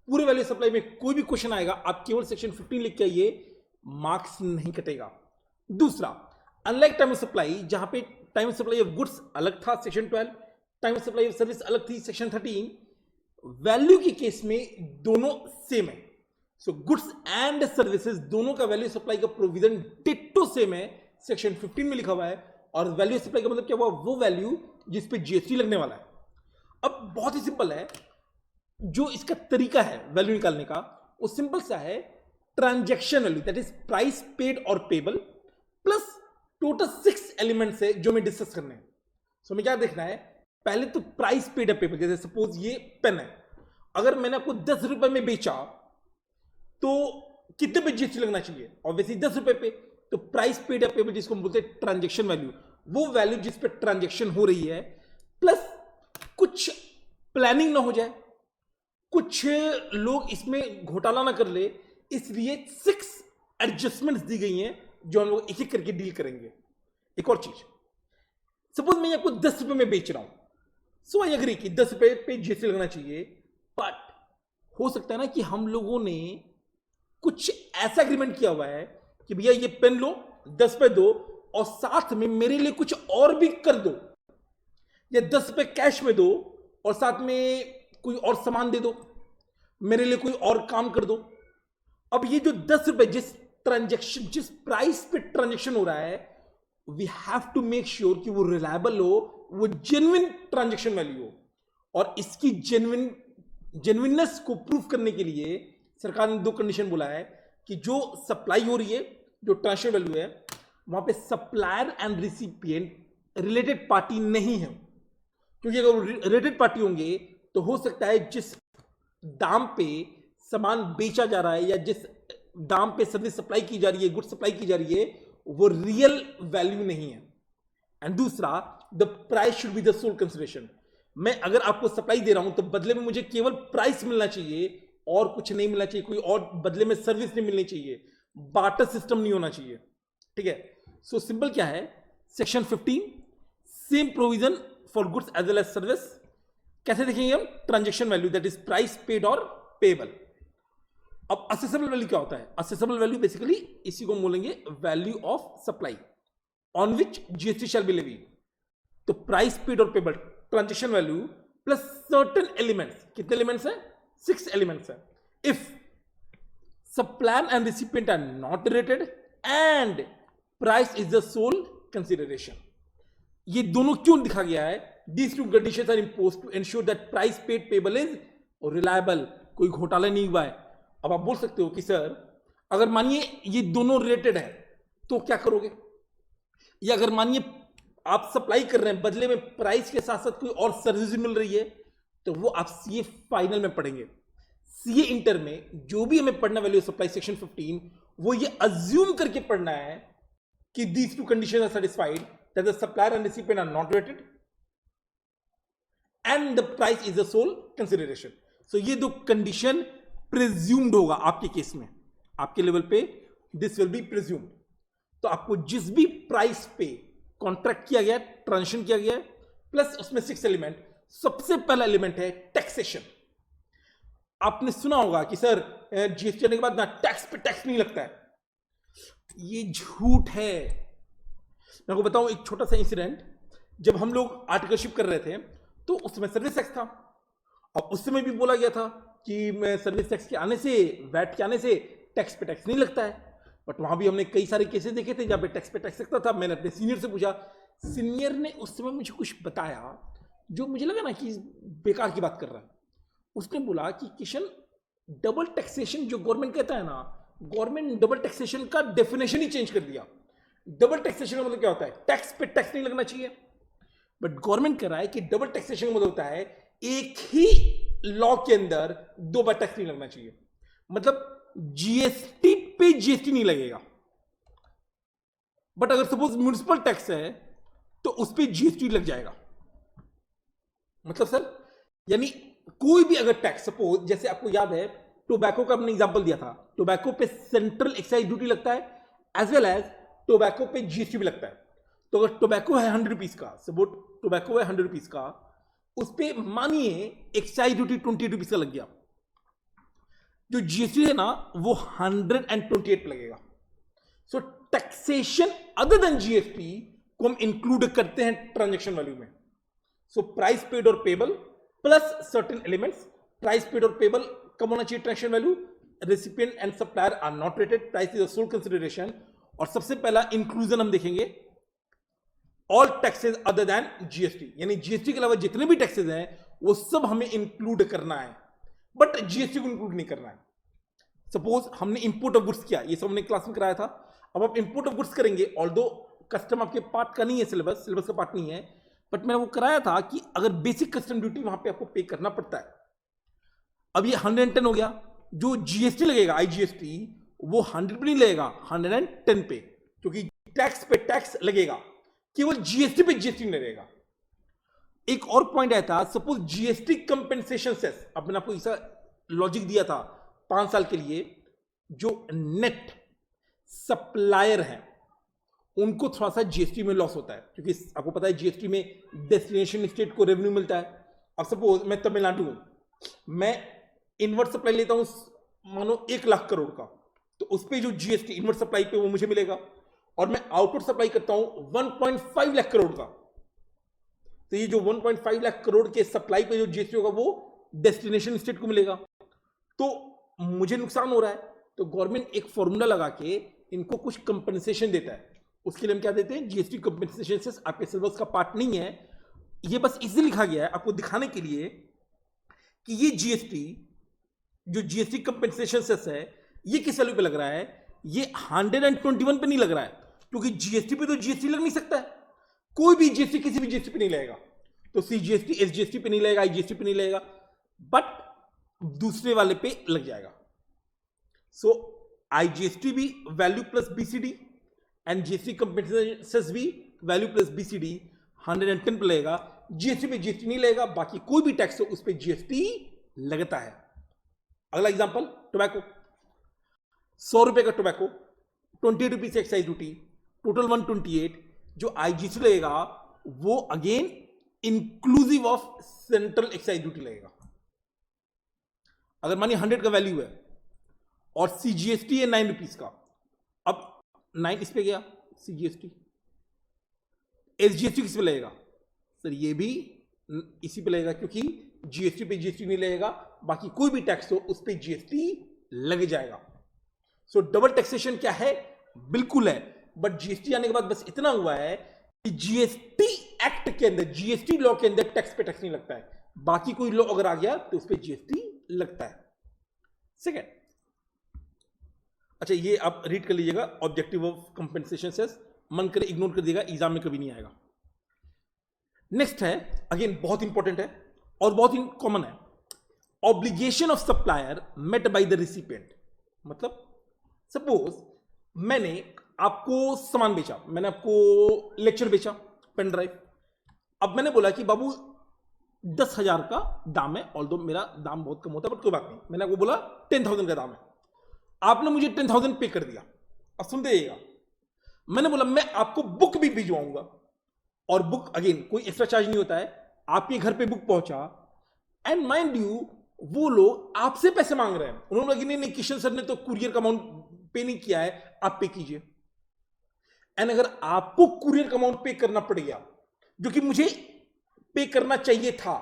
पूरे वैल्यू सप्लाई में कोई भी क्वेश्चन आएगा आप केवल सेक्शन 15 लिख के आइए, मार्क्स नहीं कटेगा। दूसरा, अनलाइक टाइम ऑफ सप्लाई, जहां पे time of supply of goods अलग था section 12, time of supply of service अलग थी सेक्शन 13, वैल्यू के केस में दोनों सेम है। सो गुड्स एंड सर्विसेज दोनों का वैल्यू सप्लाई का प्रोविजन डिट्टो सेम है, सेक्शन 15 में लिखा हुआ है। और वैल्यू सप्लाई का मतलब क्या हुआ? वो वैल्यू जिस पे जीएसटी लगने वाला है। अब बहुत ही सिंपल है, जो इसका तरीका है वैल्यू निकालने का वो सिंपल सा है, transaction value that is price paid और पेबल प्लस टोटल 6 एलिमेंट्स है जो मैं डिस्कस करने हैं। सो हमें क्या देखना है, पहले तो प्राइस पेड और पेबल, जैसे सपोज ये पेन है, अगर मैंने आपको 10 रुपए में बेचा तो कितने पे जीएसटी लगना चाहिए? ऑब्वियसली 10 रुपए पे। तो प्राइस पेड या पेबल जिसको हम बोलते हैं ट्रांजैक्शन वैल्यू, वो वैल्यू जिस पे ट्रांजैक्शन हो रही है, प्लस कुछ प्लानिंग ना हो जाए, कुछ लोग इसमें घोटाला ना कर ले, इसलिए 6 एडजस्टमेंट्स दी गई हैं जो हम लोग एक एक करके डील करेंगे। एक और चीज, सपोज मैं आपको 10 रुपए में बेच रहा हूं, सो आई एग्री कि 10 रुपए पे जीएसटी लगना चाहिए, बट हो सकता है ना कि हम लोगों ने कुछ ऐसा एग्रीमेंट किया हुआ है कि भैया ये पेन लो 10 पे दो और साथ में मेरे लिए कुछ और भी कर दो, या 10 पे कैश में दो और साथ में कोई और सामान दे दो, मेरे लिए कोई और काम कर दो। अब ये जो 10 रुपए जिस ट्रांजैक्शन, जिस प्राइस पे ट्रांजैक्शन हो रहा है, we have to make sure कि वो रिलायबल हो, वो जेन्युइन ट्रांजैक्शन वैल्यू हो। और इसकी जेन्युइननेस को प्रूव करने के लिए सरकार ने 2 कंडीशन बोला है कि जो सप्लाई हो रही है, जो ट्रांजैक्शन वैल्यू है, वहां पे supplier and recipient related party नहीं है। क्योंकि अगर रिलेटेड पार्टी होंगे तो हो सकता है जिस दाम पे सामान बेचा जा रहा है या जिस दाम पे सर्विस सप्लाई की जा रही है, गुड्स सप्लाई की जा रही है, वो रियल वैल्यू नहीं है। एंड दूसरा, the price should be the sole consideration. मैं अगर आपको सप्लाई दे रहा हूं तो बदले में मुझे केवल प्राइस मिलना चाहिए और कुछ नहीं मिलना चाहिए, कोई और बदले में सर्विस नहीं मिलनी चाहिए, बार्टर सिस्टम नहीं होना चाहिए। ठीक है, सो सिंपल क्या है, section 15 same provision for goods as well as service. कैसे देखेंगे हम? Transaction value that is price paid और पेबल। अब असेसेबल वैल्यू क्या होता है? असेसेबल वैल्यू बेसिकली इसी को बोलेंगे value of supply on which GST shall be levied. तो प्राइस पेड और payable transaction value plus certain elements, कितने एलिमेंट्स हैं? 6 एलिमेंट्स हैं। If supplier and recipient are not related and price is the sole consideration। ये दोनों क्यों लिखा गया है? These two conditions are imposed to ensure that price paid payable is reliable, कोई घोटाला नहीं हुआ है। अब आप बोल सकते हो कि सर अगर मानिए ये दोनों रिलेटेड है तो क्या करोगे? या अगर मानिए आप सप्लाई कर रहे हैं, बदले में प्राइस के साथ साथ कोई और सर्विस मिल रही है, तो वो आप सीए फाइनल में पढ़ेंगे। सीए इंटर में जो भी हमें पढ़ना वैल्यू सप्लाई सेक्शन 15, वो ये अज्यूम करके पढ़ना है कि these two condition are satisfied, that the supplier and recipient are not related and the price is the sole consideration. So ये दो कंडीशन प्रिज्यूम्ड होगा आपके केस में, आपके लेवल पे दिस विल बी प्रिज्यूम्ड। तो आपको जिस भी प्राइस पे कॉन्ट्रैक्ट किया गया, ट्रांजेक्शन किया गया, प्लस उसमें 6 एलिमेंट, सबसे पहला एलिमेंट है टैक्सेशन। आपने सुना होगा कि सर जीएसटी आने के बाद ना टैक्स पे टैक्स नहीं लगता है, ये झूठ है। मैं आपको बताऊं एक छोटा सा इंसिडेंट। जब हम लोग आर्टिकलशिप कर रहे थे तो उसमें सर्विस टैक्स था, और उस समय भी बोला गया था कि मैं सर्विस टैक्स के आने से, वैट के आने से टैक्स पे टैक्स नहीं लगता है। बट वहां भी हमने कई सारे केसेस देखे थे जहां पे टैक्स पे टैक्स लगता था। मैंने अपने सीनियर से पूछा, सीनियर ने उस समय मुझे कुछ बताया जो मुझे लगा ना कि बेकार की बात कर रहा है। उसने बोला कि किशन, डबल टैक्सेशन जो गवर्नमेंट कहता है ना, गवर्नमेंट डबल टैक्सेशन का डेफिनेशन ही चेंज कर दिया। डबल टैक्सेशन का मतलब क्या होता है? टैक्स पे टैक्स नहीं लगना चाहिए। बट गवर्नमेंट कह रहा है कि डबल टैक्सेशन का मतलब होता है एक ही लॉ के अंदर 2 बार टैक्स नहीं लगना चाहिए। मतलब जीएसटी पे जीएसटी नहीं लगेगा, बट अगर सपोज म्युनिसिपल टैक्स है तो उस पर जीएसटी लग जाएगा। मतलब सर, यानी कोई भी अगर टैक्स, सपोज जैसे आपको याद है टोबैको का हमने एग्जांपल दिया था, टोबैको पे सेंट्रल एक्साइज ड्यूटी लगता है एज वेल एज टोबैको पे जीएसटी भी लगता है। तो अगर टोबैको है 100 रुपीज का, सपोज टोबैको है 100 रुपीज का, उस पर मानिए एक्साइज ड्यूटी 20 रुपीज का लग गया, जो जीएसटी है ना वो 128 पे लगेगा। So taxation other than GST को हम इंक्लूड करते हैं ट्रांजेक्शन वैल्यू में। सो प्राइस पेड और payable plus certain elements. Price paid और पेबल कम होना चाहिए transaction value. Recipient and supplier are not related, price is a sole consideration. और सबसे पहला इंक्लूजन हम देखेंगे all taxes other than GST, यानी जीएसटी के अलावा जितने भी टैक्सेस हैं वो सब हमें इंक्लूड करना है, बट जीएसटी को इंक्लूड नहीं करना है। सपोज हमने इंपोर्ट ऑफ गुड्स किया, ये सब हमने क्लास में कराया था। अब आप इंपोर्ट ऑफ गुड्स करेंगे, ऑल्दो कस्टम आपके पार्ट का नहीं है, सिलेबस का पार्ट नहीं है, बट मैंने वो कराया था कि अगर बेसिक कस्टम ड्यूटी वहां पे आपको पे करना पड़ता है। अब ये 110 हो गया, जो जीएसटी लगेगा आईजीएसटी वो 100 पे नहीं लगेगा, 110 पे, क्योंकि टैक्स पे टैक्स लगेगा, केवल जीएसटी पे जीएसटी नहीं लगेगा। एक और पॉइंट आया था, सपोज जीएसटी कंपेंसेशन सेस, अब मैंने आपको ऐसा लॉजिक दिया था 5 साल के लिए, जो नेट सप्लायर है उनको थोड़ा सा जीएसटी में लॉस होता है, क्योंकि आपको पता है जीएसटी में डेस्टिनेशन स्टेट को रेवेन्यू मिलता है। अब सपोज मैं तमिलनाडु हूं, मैं इनवर्ट सप्लाई लेता हूं मानो 1 लाख करोड़ का, तो उस पर जो जीएसटी इनवर्ट सप्लाई पे वो मुझे मिलेगा, और मैं आउटवर्ड सप्लाई करता हूं 1.5 लाख करोड़ का, तो ये जो 1.5 लाख करोड़ के सप्लाई पे जो जीएसटी होगा वो डेस्टिनेशन स्टेट को मिलेगा, तो मुझे नुकसान हो रहा है। तो गवर्नमेंट एक फॉर्मूला लगा के इनको कुछ कंपनसेशन देता है। उसके लिए हम क्या देते हैं? GST compensation cess. आपके सिलेबस का पार्ट नहीं है, ये बस इसलिए लिखा गया है आपको दिखाने के लिए कि ये जीएसटी, जो जीएसटी कंपनसेशन सेस है, ये किस वैल्यू पे लग रहा है? ये 121 पे नहीं लग रहा है, क्योंकि जीएसटी पे तो जीएसटी लग नहीं सकता है। कोई भी जीएसटी किसी भी जीएसटी पे नहीं लगेगा, तो सीजीएसटी एसजीएसटी पे नहीं लगेगा, आईजीएसटी पे नहीं लगेगा, बट दूसरे वाले पे लग जाएगा। सो आईजीएसटी भी value plus BCD and GST compensation cess भी वैल्यू प्लस बीसीडी 110 पे लगेगा। जीएसटी पे जीएसटी नहीं लगेगा, बाकी कोई भी टैक्स हो उस पे जीएसटी लगता है। अगला एग्जांपल, टोबैको, 100 रुपए का tobacco, 20 rupees excise duty, total 128। जो आईजीएसटी लगेगा वो again inclusive of central excise duty लगेगा। अगर मानिए 100 का वैल्यू है और CGST है 9 रुपीज का। अब 9 इस पे गया CGST, SGST किस पे लगेगा सर? ये भी इसी पे लगेगा, क्योंकि GST पे GST नहीं लगेगा, बाकी कोई भी टैक्स हो उस पे GST लग जाएगा। सो डबल टैक्सेशन क्या है? बिल्कुल है, बट GST आने के बाद बस इतना हुआ है कि GST एक्ट के अंदर, GST लॉ के अंदर टैक्स पे टैक्स नहीं लगता है, बाकी कोई लॉ अगर आ गया तो उस पे GST लगता है। सेकेंड, अच्छा ये आप रीड कर लीजिएगा, ऑब्जेक्टिव ऑफ कंपेंसेशन सेस, मन करे इग्नोर कर देगा, एग्जाम में कभी नहीं आएगा। नेक्स्ट है, अगेन बहुत इंपॉर्टेंट है और बहुत ही कॉमन है, obligation of supplier met by the recipient. मतलब सपोज मैंने आपको सामान बेचा, मैंने आपको लेक्चर बेचा, पेन ड्राइव। अब मैंने बोला कि बाबू 10,000 का दाम है, ऑल्दो मेरा दाम बहुत कम होता है बट कोई बात नहीं, मैंने आपको बोला 10,000 का दाम है, आपने मुझे 10,000 पे कर दिया। अब सुनते रहिएगा, मैंने बोला मैं आपको बुक भी भिजवाऊंगा, और बुक अगेन कोई एक्स्ट्रा चार्ज नहीं होता है, आपके घर पे बुक पहुंचा, एंड माइंड यू वो लोग आपसे पैसे मांग रहे हैं, उन्होंने बोला कि नहीं किशन सर ने तो कुरियर का अमाउंट पे नहीं किया है, आप पे कीजिए। एंड अगर आपको कुरियर का अमाउंट पे करना पड़ गया जो कि मुझे पे करना चाहिए था,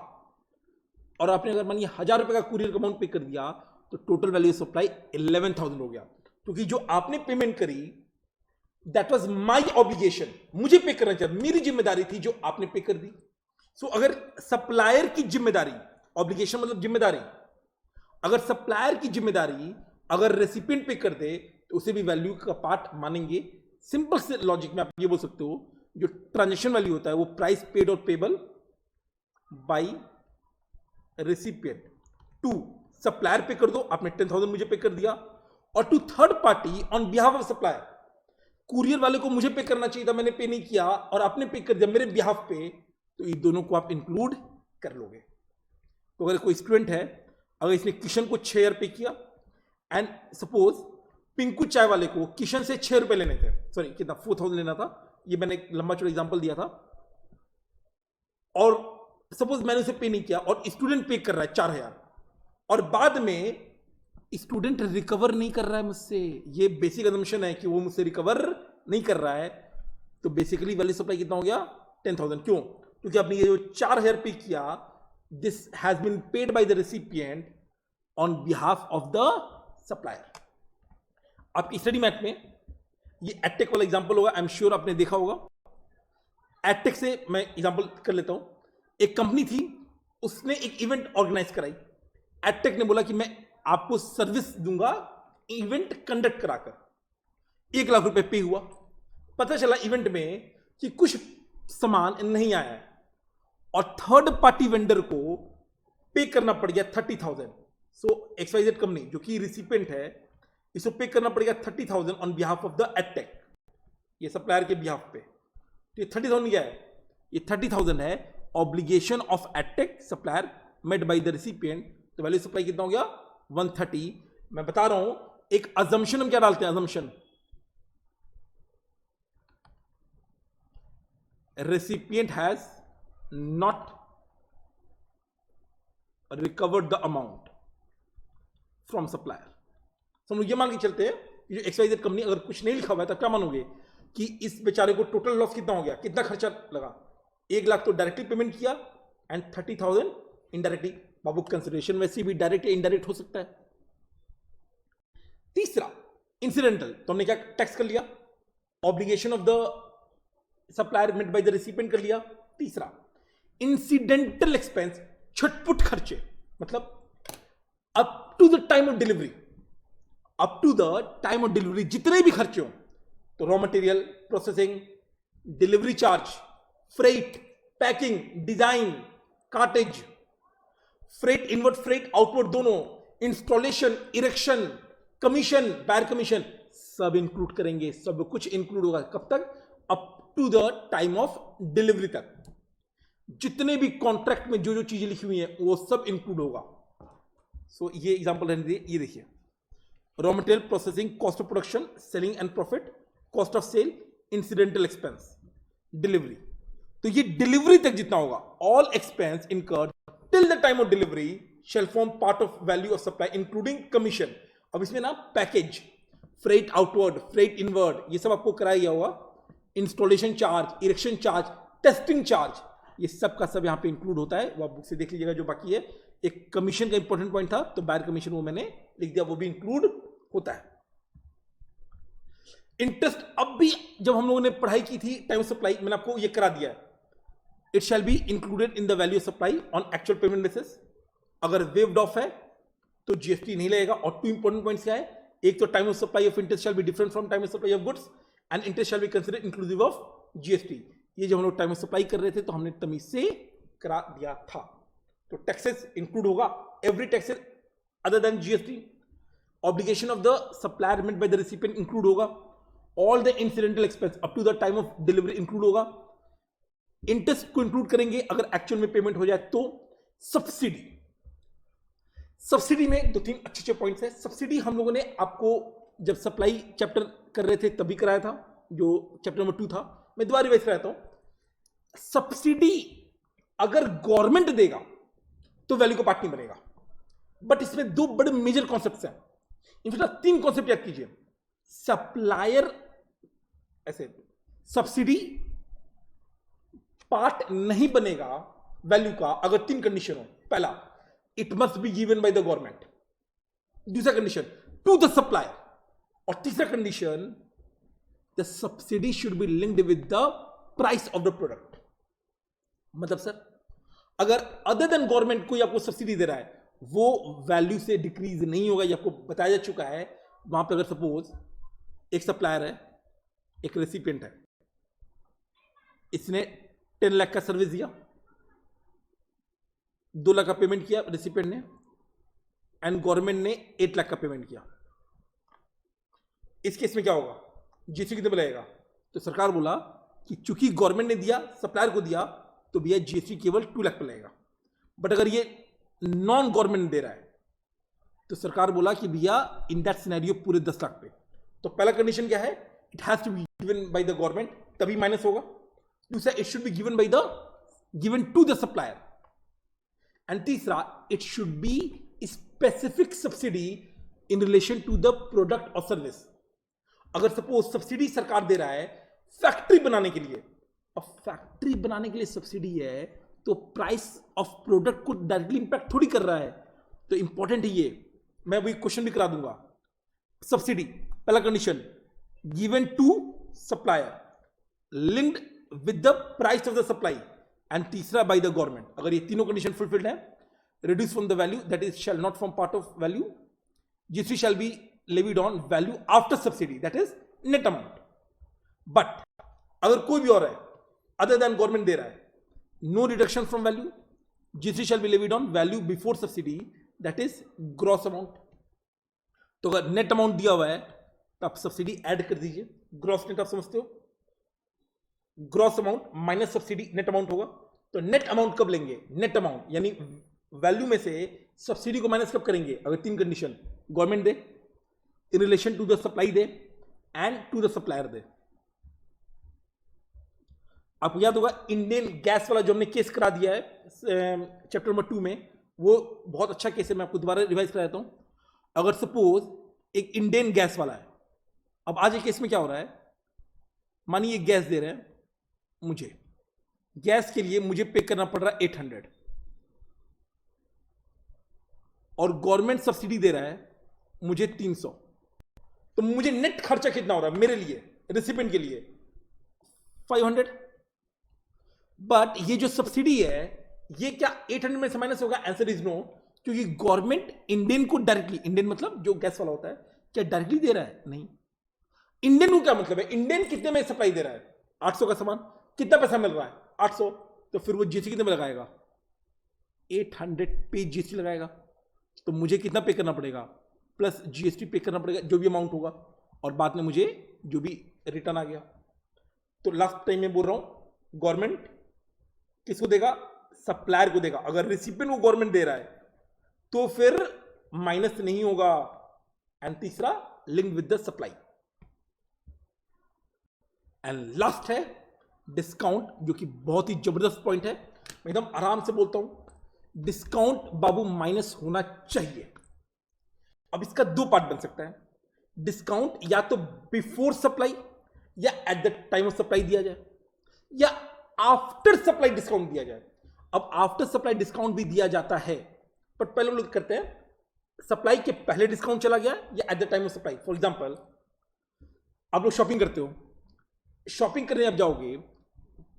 और आपने अगर मानिए 1,000 रुपए का कुरियर का अमाउंट पे कर दिया, तो टोटल वैल्यू ऑफ सप्लाई 11,000 हो गया, क्योंकि जो आपने पेमेंट करी दैट वाज माय ऑब्लिगेशन, मुझे पे करना चाहिए, मेरी जिम्मेदारी थी जो आपने पे कर दी। सो अगर सप्लायर की जिम्मेदारी, ऑब्लिगेशन मतलब जिम्मेदारी, अगर सप्लायर की जिम्मेदारी अगर रेसिपिएंट पे कर दे तो उसे भी वैल्यू का पार्ट मानेंगे। सिंपल से लॉजिक में आप ये बोल सकते हो, जो ट्रांजेक्शन वैल्यू होता है वो प्राइस पेड और payable by recipient to supplier pay कर दो, आपने 10,000 मुझे पे कर दिया, और to third party on behalf of supplier, courier वाले को मुझे पे करना चाहिए था, मैंने पे नहीं किया और आपने पे कर दिया मेरे बिहाफ पे, तो ये दोनों को आप इंक्लूड कर लोगे। तो अगर कोई स्टूडेंट है, अगर इसने किशन को 6,000 पे किया, एंड सपोज पिंकू चाय वाले को किशन से 6 रुपए लेने थे, सॉरी कितना 4,000 लेना था, ये मैंने एक लंबा चौड़ा एग्जांपल दिया था, और सपोज मैंने उसे पे नहीं किया और स्टूडेंट पे कर रहा है 4,000, और बाद में स्टूडेंट रिकवर नहीं कर रहा है मुझसे, ये बेसिक असम्पशन है कि वो मुझसे रिकवर नहीं कर रहा है, तो बेसिकली वैल्यू सप्लाई कितना हो गया 10,000। क्यों? क्योंकि आपने ये जो 4,000 पे किया, this has been paid by the recipient on behalf of the supplier. आपकी स्टडी मैथ में ये एडटेक वाला एग्जांपल होगा, आई एम श्योर आपने देखा होगा। एडटेक से मैं एग्जांपल कर लेता हूं, एक कंपनी थी, उसने एक इवेंट ऑर्गेनाइज कराई, एडटेक ने बोला कि मैं आपको सर्विस दूंगा इवेंट कंडक्ट कराकर, 1 लाख रुपए पे हुआ। पता चला इवेंट में कि कुछ सामान नहीं आया है, और थर्ड पार्टी वेंडर को पे करना पड़ गया 30,000। सो XYZ कंपनी जो कि रिसिपिएंट है, इसको पे करना पड़ेगा 30,000 on behalf of the edtech, ये सप्लायर के बिहाफ पे। तो ये 30,000 क्या है? ये 30,000 है obligation of edtech supplier made by the recipient. तो वैल्यू सप्लाई कितना हो गया 130। मैं बता रहा हूं, एक अजम्पशन हम क्या डालते हैं, assumption recipient has not recovered the amount from supplier। तो हम लोग ये मान के चलते हैं कि जो XYZ कंपनी अगर कुछ नहीं लिखा हुआ है तो क्या मानोगे कि इस बेचारे को टोटल लॉस कितना हो गया, कितना खर्चा लगा, 1 लाख तो डायरेक्टली पेमेंट किया एंड 30,000 इनडायरेक्टली। बाबू कंसिडरेशन वैसे भी डायरेक्ट या इनडायरेक्ट हो सकता है। तीसरा इंसिडेंटल, तो हमने क्या टैक्स कर लिया, obligation of the supplier made by the recipient कर लिया। तीसरा इंसिडेंटल एक्सपेंस, छटपुट खर्चे, मतलब up to the time of delivery, up to the time of delivery जितने भी खर्चे हो, तो raw material, processing, delivery charge, freight, packing, design, cartage, freight inward freight outward दोनों, installation, erection, commission, buyer commission, सब इंक्लूड करेंगे। सब कुछ इंक्लूड होगा कब तक, up to the time of delivery तक। जितने भी कॉन्ट्रैक्ट में जो जो चीजें लिखी हुई हैं वो सब इंक्लूड होगा। सो ये एग्जांपल रहने दीजिए, ये देखिए, raw material, processing, cost of production, selling and profit, cost of sale, incidental expense, delivery. तो ये डिलीवरी तक जितना होगा, all expense incurred till the time of delivery shall form part of value of supply including commission. अब इसमें ना package, freight outward, freight inward, ये सब आपको कराया गया होगा। Installation charge, erection charge, testing charge, ये सब का सब यहाँ पे इंक्लूड होता है। वो आप बुक से देख लीजिएगा जो बाकी है। एक कमीशन का इंपॉर्टेंट पॉइंट था तो बायर कमीशन वो मैंने लिख दिया, वो भी इंक्लूड होता है। इंटरेस्ट अब भी जब हम लोगों ने पढ़ाई की थी टाइम ऑफ सप्लाई, मैंने आपको ये करा दिया है। It shall be included in the value of supply on actual payment basis. अगर वेव्ड ऑफ है तो जीएसटी नहीं लगेगा। और टू इंपॉर्टेंट पॉइंट्स क्या है, एक तो time of supply of interest shall be different from time of supply of goods and interest shall be considered inclusive of GST. ये जब हम लोग टाइम ऑफ सप्लाई कर रहे थे तो हमने तमीज से करा दिया था। तो टैक्सेस इंक्लूड होगा, every taxes other than GST. Obligation of the supplier met by the recipient include होगा। All the incidental expense up to the time of delivery include होगा। इंटरेस्ट को इंक्लूड करेंगे अगर एक्चुअल में पेमेंट हो जाए तो। सब्सिडी, सब्सिडी में दो तीन अच्छे अच्छे पॉइंट्स हैं। सब्सिडी हम लोगों ने आपको जब सप्लाई चैप्टर कर रहे थे तभी कराया था, जो चैप्टर नंबर 2 था। मैं दोबारा रिवाइज कराता हूं। सब्सिडी अगर गवर्नमेंट देगा तो वैल्यू का पार्ट नहीं बनेगा, बट इसमें दो बड़े मेजर कॉन्सेप्ट्स हैं। इनफैक्ट 3 कॉन्सेप्ट याद कीजिए। सप्लायर, ऐसे सब्सिडी पार्ट नहीं बनेगा वैल्यू का अगर 3 कंडीशन हो। पहला, it must be given by the government. दूसरा कंडीशन, टू द सप्लायर। और तीसरा condition, the subsidy should be linked with the price of the product. मतलब सर, अगर अदर देन गवर्नमेंट कोई आपको सब्सिडी दे रहा है वो वैल्यू से डिक्रीज नहीं होगा। ये आपको बताया जा चुका है। वहां पर अगर सपोज एक सप्लायर है, एक रेसिपिएंट है, इसने 10 लाख का सर्विस दिया, 2 लाख का पेमेंट किया रेसिपिएंट ने, एंड गवर्नमेंट ने 8 लाख का पेमेंट किया। इस केस में क्या होगा, जीएसटी कितने पे लगेगा? तो सरकार बोला कि चूंकि गवर्नमेंट ने दिया, सप्लायर को दिया, तो भैया जीएसटी केवल 2 लाख पे लगेगा। बट अगर ये नॉन गवर्नमेंट दे रहा है तो सरकार बोला कि भैया इन दैट सिनेरियो पूरे 10 लाख पे। तो पहला कंडीशन क्या है, it has to be given by the government, तभी माइनस होगा। दूसरा, it should be given by the given to the supplier. And तीसरा, it should be specific subsidy in relation to the product और service. अगर suppose subsidy सरकार दे रहा है फैक्ट्री बनाने के लिए, और फैक्ट्री बनाने के लिए सब्सिडी है, तो प्राइस ऑफ प्रोडक्ट को डायरेक्टली इंपैक्ट थोड़ी कर रहा है। तो इंपॉर्टेंट है ये, मैं वही क्वेश्चन भी करा दूंगा। सब्सिडी, पहला condition, given to supplier, linked with the price of the supply, and तीसरा बाय द गवर्नमेंट। अगर ये तीनों कंडीशन फुलफिल्ड है, reduce from the value that is shall not form part of value. GST shall be levied on value after subsidy, that is net amount. But अगर कोई भी और है other than government दे रहा है, no reduction from value. GST shall be levied on value before subsidy, that is gross amount. तो अगर net amount दिया हुआ है तो आप सब्सिडी ऐड कर दीजिए। ग्रॉस नेट आप समझते हो, gross amount minus subsidy net amount होगा। तो नेट अमाउंट कब लेंगे? नेट अमाउंट यानी वैल्यू में से सब्सिडी को माइनस कब करेंगे? अगर 3 कंडीशन, गवर्नमेंट दे, in relation to the supply दे, एंड टू द सप्लायर दे। आपको याद होगा इंडियन गैस वाला जो हमने केस करा दिया है चैप्टर नंबर 2 में, वो बहुत अच्छा केस है। मैं आपको दोबारा रिवाइज करा देता हूं। अगर सपोज एक इंडियन गैस वाला है, अब आज एक केस में क्या हो रहा है, मानिए गैस दे रहे हैं मुझे, गैस के लिए मुझे पे करना पड़ रहा है 800, और गवर्नमेंट सब्सिडी दे रहा है मुझे 300। तो मुझे नेट खर्चा कितना हो रहा है मेरे लिए, रेसिपिएंट के लिए? 500। बट ये जो सब्सिडी है ये क्या 800 में से माइनस होगा? आंसर इज नो, क्योंकि गवर्नमेंट इंडियन को डायरेक्टली, इंडियन मतलब जो गैस वाला होता है, क्या डायरेक्टली दे रहा है? नहीं। इंडियन को क्या मतलब है? इंडियन कितने में सप्लाई दे रहा है? 800 का सामान, कितना पैसा मिल रहा है? 800। तो फिर वो जीएसटी कितने में लगाएगा? 800 पे जीएसटी लगाएगा। तो मुझे कितना पे करना पड़ेगा? प्लस जीएसटी पे करना पड़ेगा, जो भी अमाउंट होगा, और बाद में मुझे जो भी रिटर्न आ गया। तो लास्ट टाइम में बोल रहा हूं, गवर्नमेंट किसको देगा? सप्लायर को देगा। अगर रिसिपिएंट को गवर्नमेंट दे रहा है तो फिर माइनस नहीं होगा। एंड तीसरा, link with the supply. And last है डिस्काउंट, जो कि बहुत ही जबरदस्त पॉइंट है। मैं एकदम आराम से बोलता हूं, डिस्काउंट बाबू माइनस होना चाहिए। अब इसका दो पार्ट बन सकता है, डिस्काउंट या तो बिफोर सप्लाई या eight the time of supply दिया जाए, या आफ्टर सप्लाई डिस्काउंट दिया जाए। अब आफ्टर सप्लाई डिस्काउंट भी दिया जाता है, बट पहले हम लोग करते हैं सप्लाई के पहले डिस्काउंट चला गया या eight the time of supply. For example, आप लोग शॉपिंग करते हो, शॉपिंग करने आप जाओगे,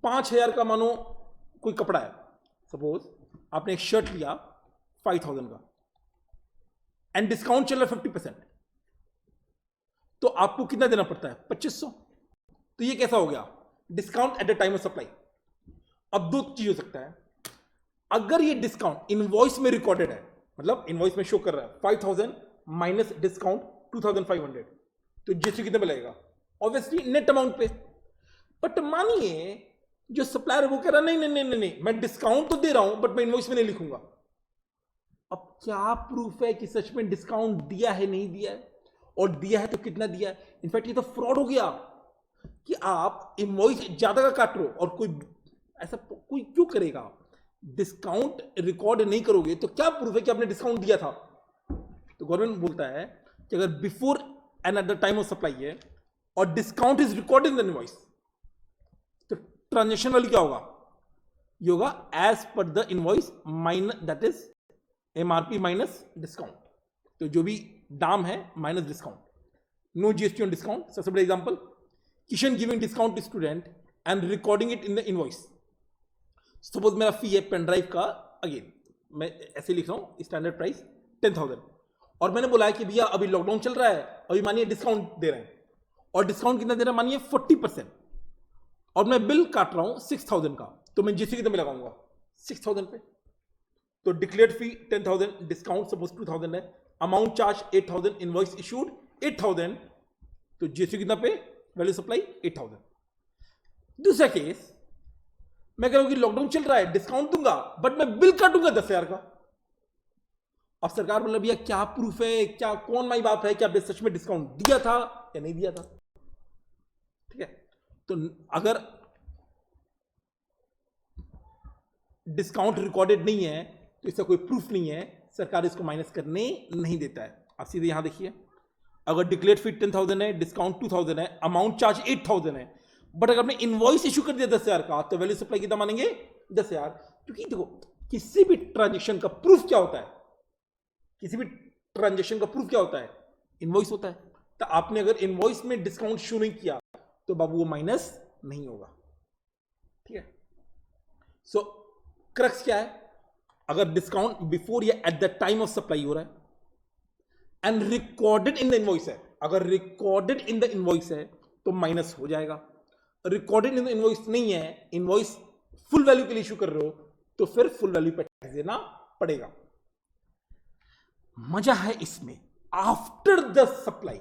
5,000 का मानो कोई कपड़ा है, सपोज आपने एक शर्ट लिया 5,000 का एंड डिस्काउंट चल रहा है 50%, तो आपको कितना देना पड़ता है? 2,500। तो ये कैसा हो गया? Discount at the time of supply. अब दो चीज हो सकता है, अगर ये डिस्काउंट इनवॉइस में रिकॉर्डेड है, मतलब इनवॉइस में शो कर रहा है 5,000 माइनस डिस्काउंट 2,500, तो जीएसटी कितने में लगेगा? ऑब्वियसली नेट अमाउंट पे। बट मानिए जो सप्लायर है वो कह रहा है नहीं नहीं नहीं नहीं, मैं डिस्काउंट तो दे रहा हूं बट मैं इनवॉइस में नहीं लिखूंगा। अब क्या प्रूफ है कि सच में डिस्काउंट दिया है, नहीं दिया है, और दिया है तो कितना दिया है? इनफैक्ट ये तो फ्रॉड हो गया कि आप इनवॉइस ज्यादा का काट रहे हो, और कोई ऐसा कोई क्यों करेगा? डिस्काउंट रिकॉर्ड नहीं करोगे तो क्या प्रूफ है कि आपने डिस्काउंट दिया था? तो गवर्नमेंट बोलता है कि अगर before and at the time of supply है और discount is recorded in the invoice, तो ट्रांजेक्शन वैल्यू क्या होगा? ये होगा as per the invoice minus, that is MRP minus discount. तो जो भी दाम है minus discount, no GST on discount. सबसे बड़ा example, Kishan giving discount to student and recording it in the invoice. Suppose मेरा फी है पेन ड्राइव का, अगेन मैं ऐसे लिख रहा हूं, स्टैंडर्ड प्राइस 10,000, और मैंने बोला है कि भैया अभी लॉकडाउन चल रहा है, अभी मानिए डिस्काउंट दे रहे हैं, और डिस्काउंट कितना दे रहा है? मानिए 40%, और मैं बिल काट रहा हूं 6,000 का, तो मैं जीएसटी कितना में लगाऊंगा? 6,000 पे। तो डिक्लेयर्ड फी 10,000, डिस्काउंट सपोज 2,000 है, अमाउंट चार्ज 8,000, इनवॉइस इशूड 8,000, तो जीएसटी कितना पे? Value supply 8,000। दूसरा केस, मैं कह रहा हूं कि लॉकडाउन चल रहा है, डिस्काउंट दूंगा बट मैं बिल काटूंगा 10,000 का। अब सरकार बोला भैया क्या प्रूफ है, क्या कौन माई बाप है कि आपने सच में डिस्काउंट दिया था या नहीं दिया था? ठीक है, तो अगर डिस्काउंट रिकॉर्डेड नहीं है तो इसका कोई प्रूफ नहीं है, सरकार इसको माइनस करने नहीं देता है। आप सीधे यहां देखिए, अगर डिक्लेयर्ड फी 10,000 है, डिस्काउंट 2,000 है, अमाउंट चार्ज 8,000 है, बट अगर आपने इनवॉइस इशू कर दिया 10,000 का, तो वैल्यू सप्लाई कितना मानेंगे? 10,000। क्योंकि देखो किसी भी ट्रांजेक्शन का प्रूफ क्या होता है? किसी भी ट्रांजेक्शन का प्रूफ क्या होता है? इनवॉइस होता है। तो आपने अगर इनवॉइस में डिस्काउंट शो नहीं किया तो बाबू वो माइनस नहीं होगा। ठीक है, सो क्रक्स क्या है? अगर डिस्काउंट बिफोर या eight the time of supply हो रहा है and recorded in the invoice है, अगर रिकॉर्डेड इन द इनवॉइस है तो माइनस हो जाएगा। रिकॉर्डेड इन द इनवॉइस नहीं है, इनवॉइस फुल वैल्यू के लिए इशू कर रहे हो, तो फिर फुल वैल्यू पे टैक्स देना पड़ेगा। मजा है इसमें आफ्टर द सप्लाई।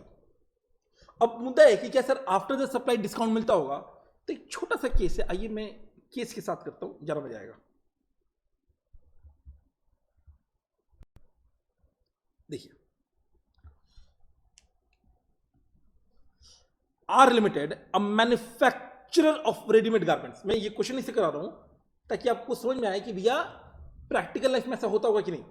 अब मुद्दा है कि क्या sir after the supply discount मिलता होगा? तो एक छोटा सा केस है, आइए मैं केस के साथ करता हूं, ज्यादा मजा आएगा। देखिए, R limited a manufacturer of readymade garments. मैं ये क्वेश्चन इससे करा रहा हूं ताकि आपको समझ में आए कि भैया प्रैक्टिकल लाइफ में ऐसा होता होगा कि नहीं।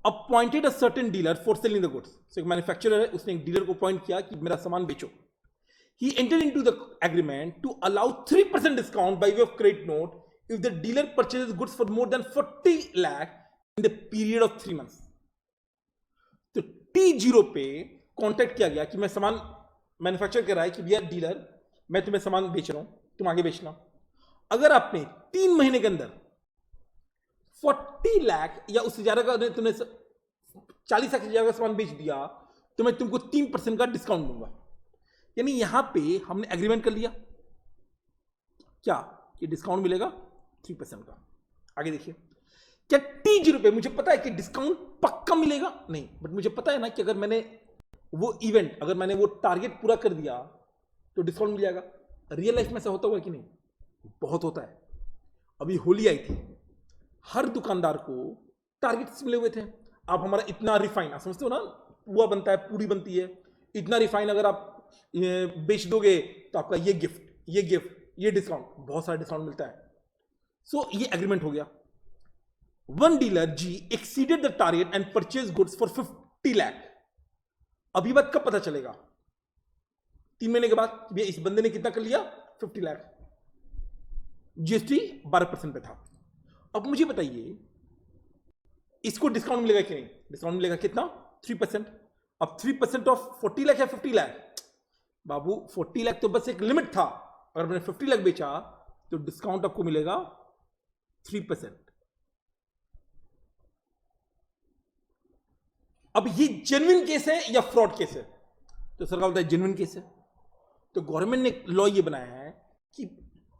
Appointed a certain dealer for selling the goods. So एक मैन्युफैक्चरर है, उसने एक डीलर को अपॉइंट किया कि मेरा सामान बेचो। He entered into the agreement to allow 3% discount by way of credit note if the dealer purchases goods for more than 40 lakh in the period of 3 months. तो T0 पे कॉन्टेक्ट किया गया कि मैं सामान मैन्युफैक्चर कर रहा है कि भैया डीलर मैं तुम्हें सामान बेच रहा हूं, तुम आगे बेचना। अगर आपने 3 महीने के अंदर 40 लाख या उससे ज्यादा का तुमने 40 लाख से ज्यादा का सामान बेच दिया तो मैं तुमको 3% का डिस्काउंट दूंगा। यानी यहां पे हमने एग्रीमेंट कर लिया क्या कि डिस्काउंट मिलेगा 3% का। आगे देखिए, क्या T0 पे मुझे पता है कि डिस्काउंट पक्का मिलेगा? नहीं, बट मुझे पता है ना कि अगर मैंने वो इवेंट, अगर मैंने वो टारगेट पूरा कर दिया तो डिस्काउंट मिल जाएगा। रियल लाइफ में ऐसा होता होगा कि नहीं? बहुत होता है। अभी होली आई थी, हर दुकानदार को टारगेट्स मिले हुए थे। आप हमारा इतना रिफाइन, आप समझते हो ना, पुआ बनता है, पूरी बनती है, इतना रिफाइन अगर आप बेच दोगे तो आपका ये गिफ्ट, ये गिफ्ट, ये डिस्काउंट, बहुत सारा डिस्काउंट मिलता है। सो ये एग्रीमेंट हो गया। One dealer G exceeded the target and purchase goods for 50 lakh. अब ये बात कब पता चलेगा? 3 महीने के बाद कि भैया इस बंदे ने कितना कर लिया, 50 लाख, जीएसटी 12% पे था। अब मुझे बताइए इसको डिस्काउंट मिलेगा कि नहीं? डिस्काउंट मिलेगा कितना? 3%। अब 3% ऑफ 40 लाख या 50 लाख? बाबू 40 लाख तो बस एक लिमिट था, अगर मैंने 50 लाख बेचा तो डिस्काउंट आपको मिलेगा 3%। अब ये जेन्युइन केस है या फ्रॉड केस है? तो सरकार बोलता है जेन्युइन केस है। तो गवर्नमेंट ने लॉ ये बनाया है कि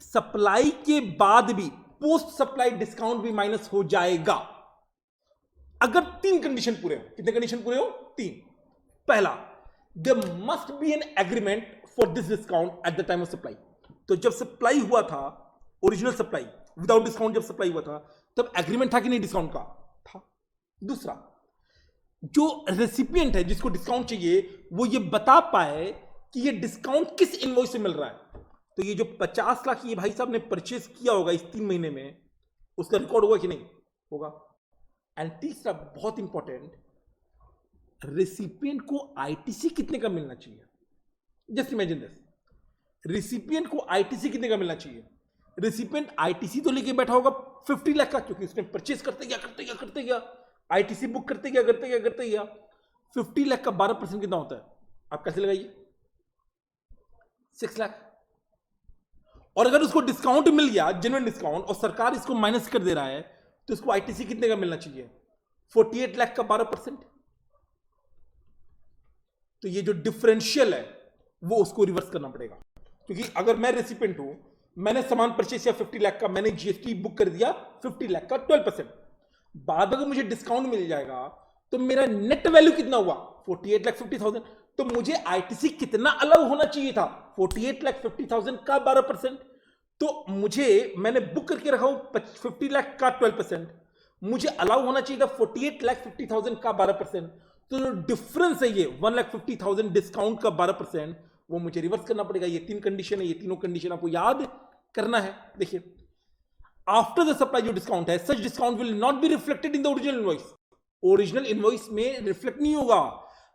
सप्लाई के बाद भी पोस्ट सप्लाई डिस्काउंट भी माइनस हो जाएगा अगर 3 कंडीशन पूरे हो। कितने कंडीशन पूरे हो? 3। पहला, there must be an agreement for this discount at the time of supply. तो जब सप्लाई हुआ था, ओरिजिनल सप्लाई विदाउट डिस्काउंट जब सप्लाई हुआ था, तब एग्रीमेंट था कि नहीं डिस्काउंट का? था। दूसरा, जो रेसिपिएंट है जिसको डिस्काउंट चाहिए वो ये बता पाए कि ये डिस्काउंट किस इनवॉइस से मिल रहा है। तो ये जो 50 लाख ये भाई साहब ने परचेस किया होगा इस 3 महीने में, उसका रिकॉर्ड होगा कि नहीं? होगा। एंड तीसरा बहुत इंपॉर्टेंट, रेसिपिएंट को आईटीसी कितने का मिलना चाहिए? जस्ट इमेजिन दिस, रेसिपिएंट को आईटीसी कितने का मिलना चाहिए? रेसिपिएंट आईटीसी तो लेके बैठा होगा 50 लाख का, क्योंकि उसने परचेस करते गया आईटीसी बुक करते गया 50 लाख का 12% कितना होता है? आप कैसे लगाइए? 6 लाख। और अगर उसको डिस्काउंट मिल गया, जेन्युइन डिस्काउंट, और सरकार इसको माइनस कर दे रहा है, तो इसको आईटीसी कितने का मिलना चाहिए? 48 लाख का 12%। तो ये जो डिफरेंशियल है वो उसको रिवर्स करना पड़ेगा, क्योंकि अगर मैं रेसिपिएंट हूं, मैंने सामान परचेस किया 50 लाख का, मैंने जीएसटी बुक कर दिया 50 लाख का 12%, बाद अगर मुझे डिस्काउंट मिल जाएगा तो मेरा नेट वैल्यू कितना हुआ? 48,50,000। तो मुझे आईटीसी कितना अलाउ होना चाहिए था? 48,50,000 का 12%। तो मुझे, मैंने बुक करके रखा हूं 50 लाख का 12%, मुझे अलाउ होना चाहिए था 48,50,000 का 12%। तो जो डिफरेंस है ये 1,50,000 डिस्काउंट का 12%, वो मुझे रिवर्स करना पड़ेगा। ये 3 कंडीशन है, ये तीनों कंडीशन आपको याद करना है। देखिए, आफ्टर द सप्लाई जो डिस्काउंट है, such discount will not be reflected in the original invoice. Original invoice में रिफ्लेक्ट नहीं होगा,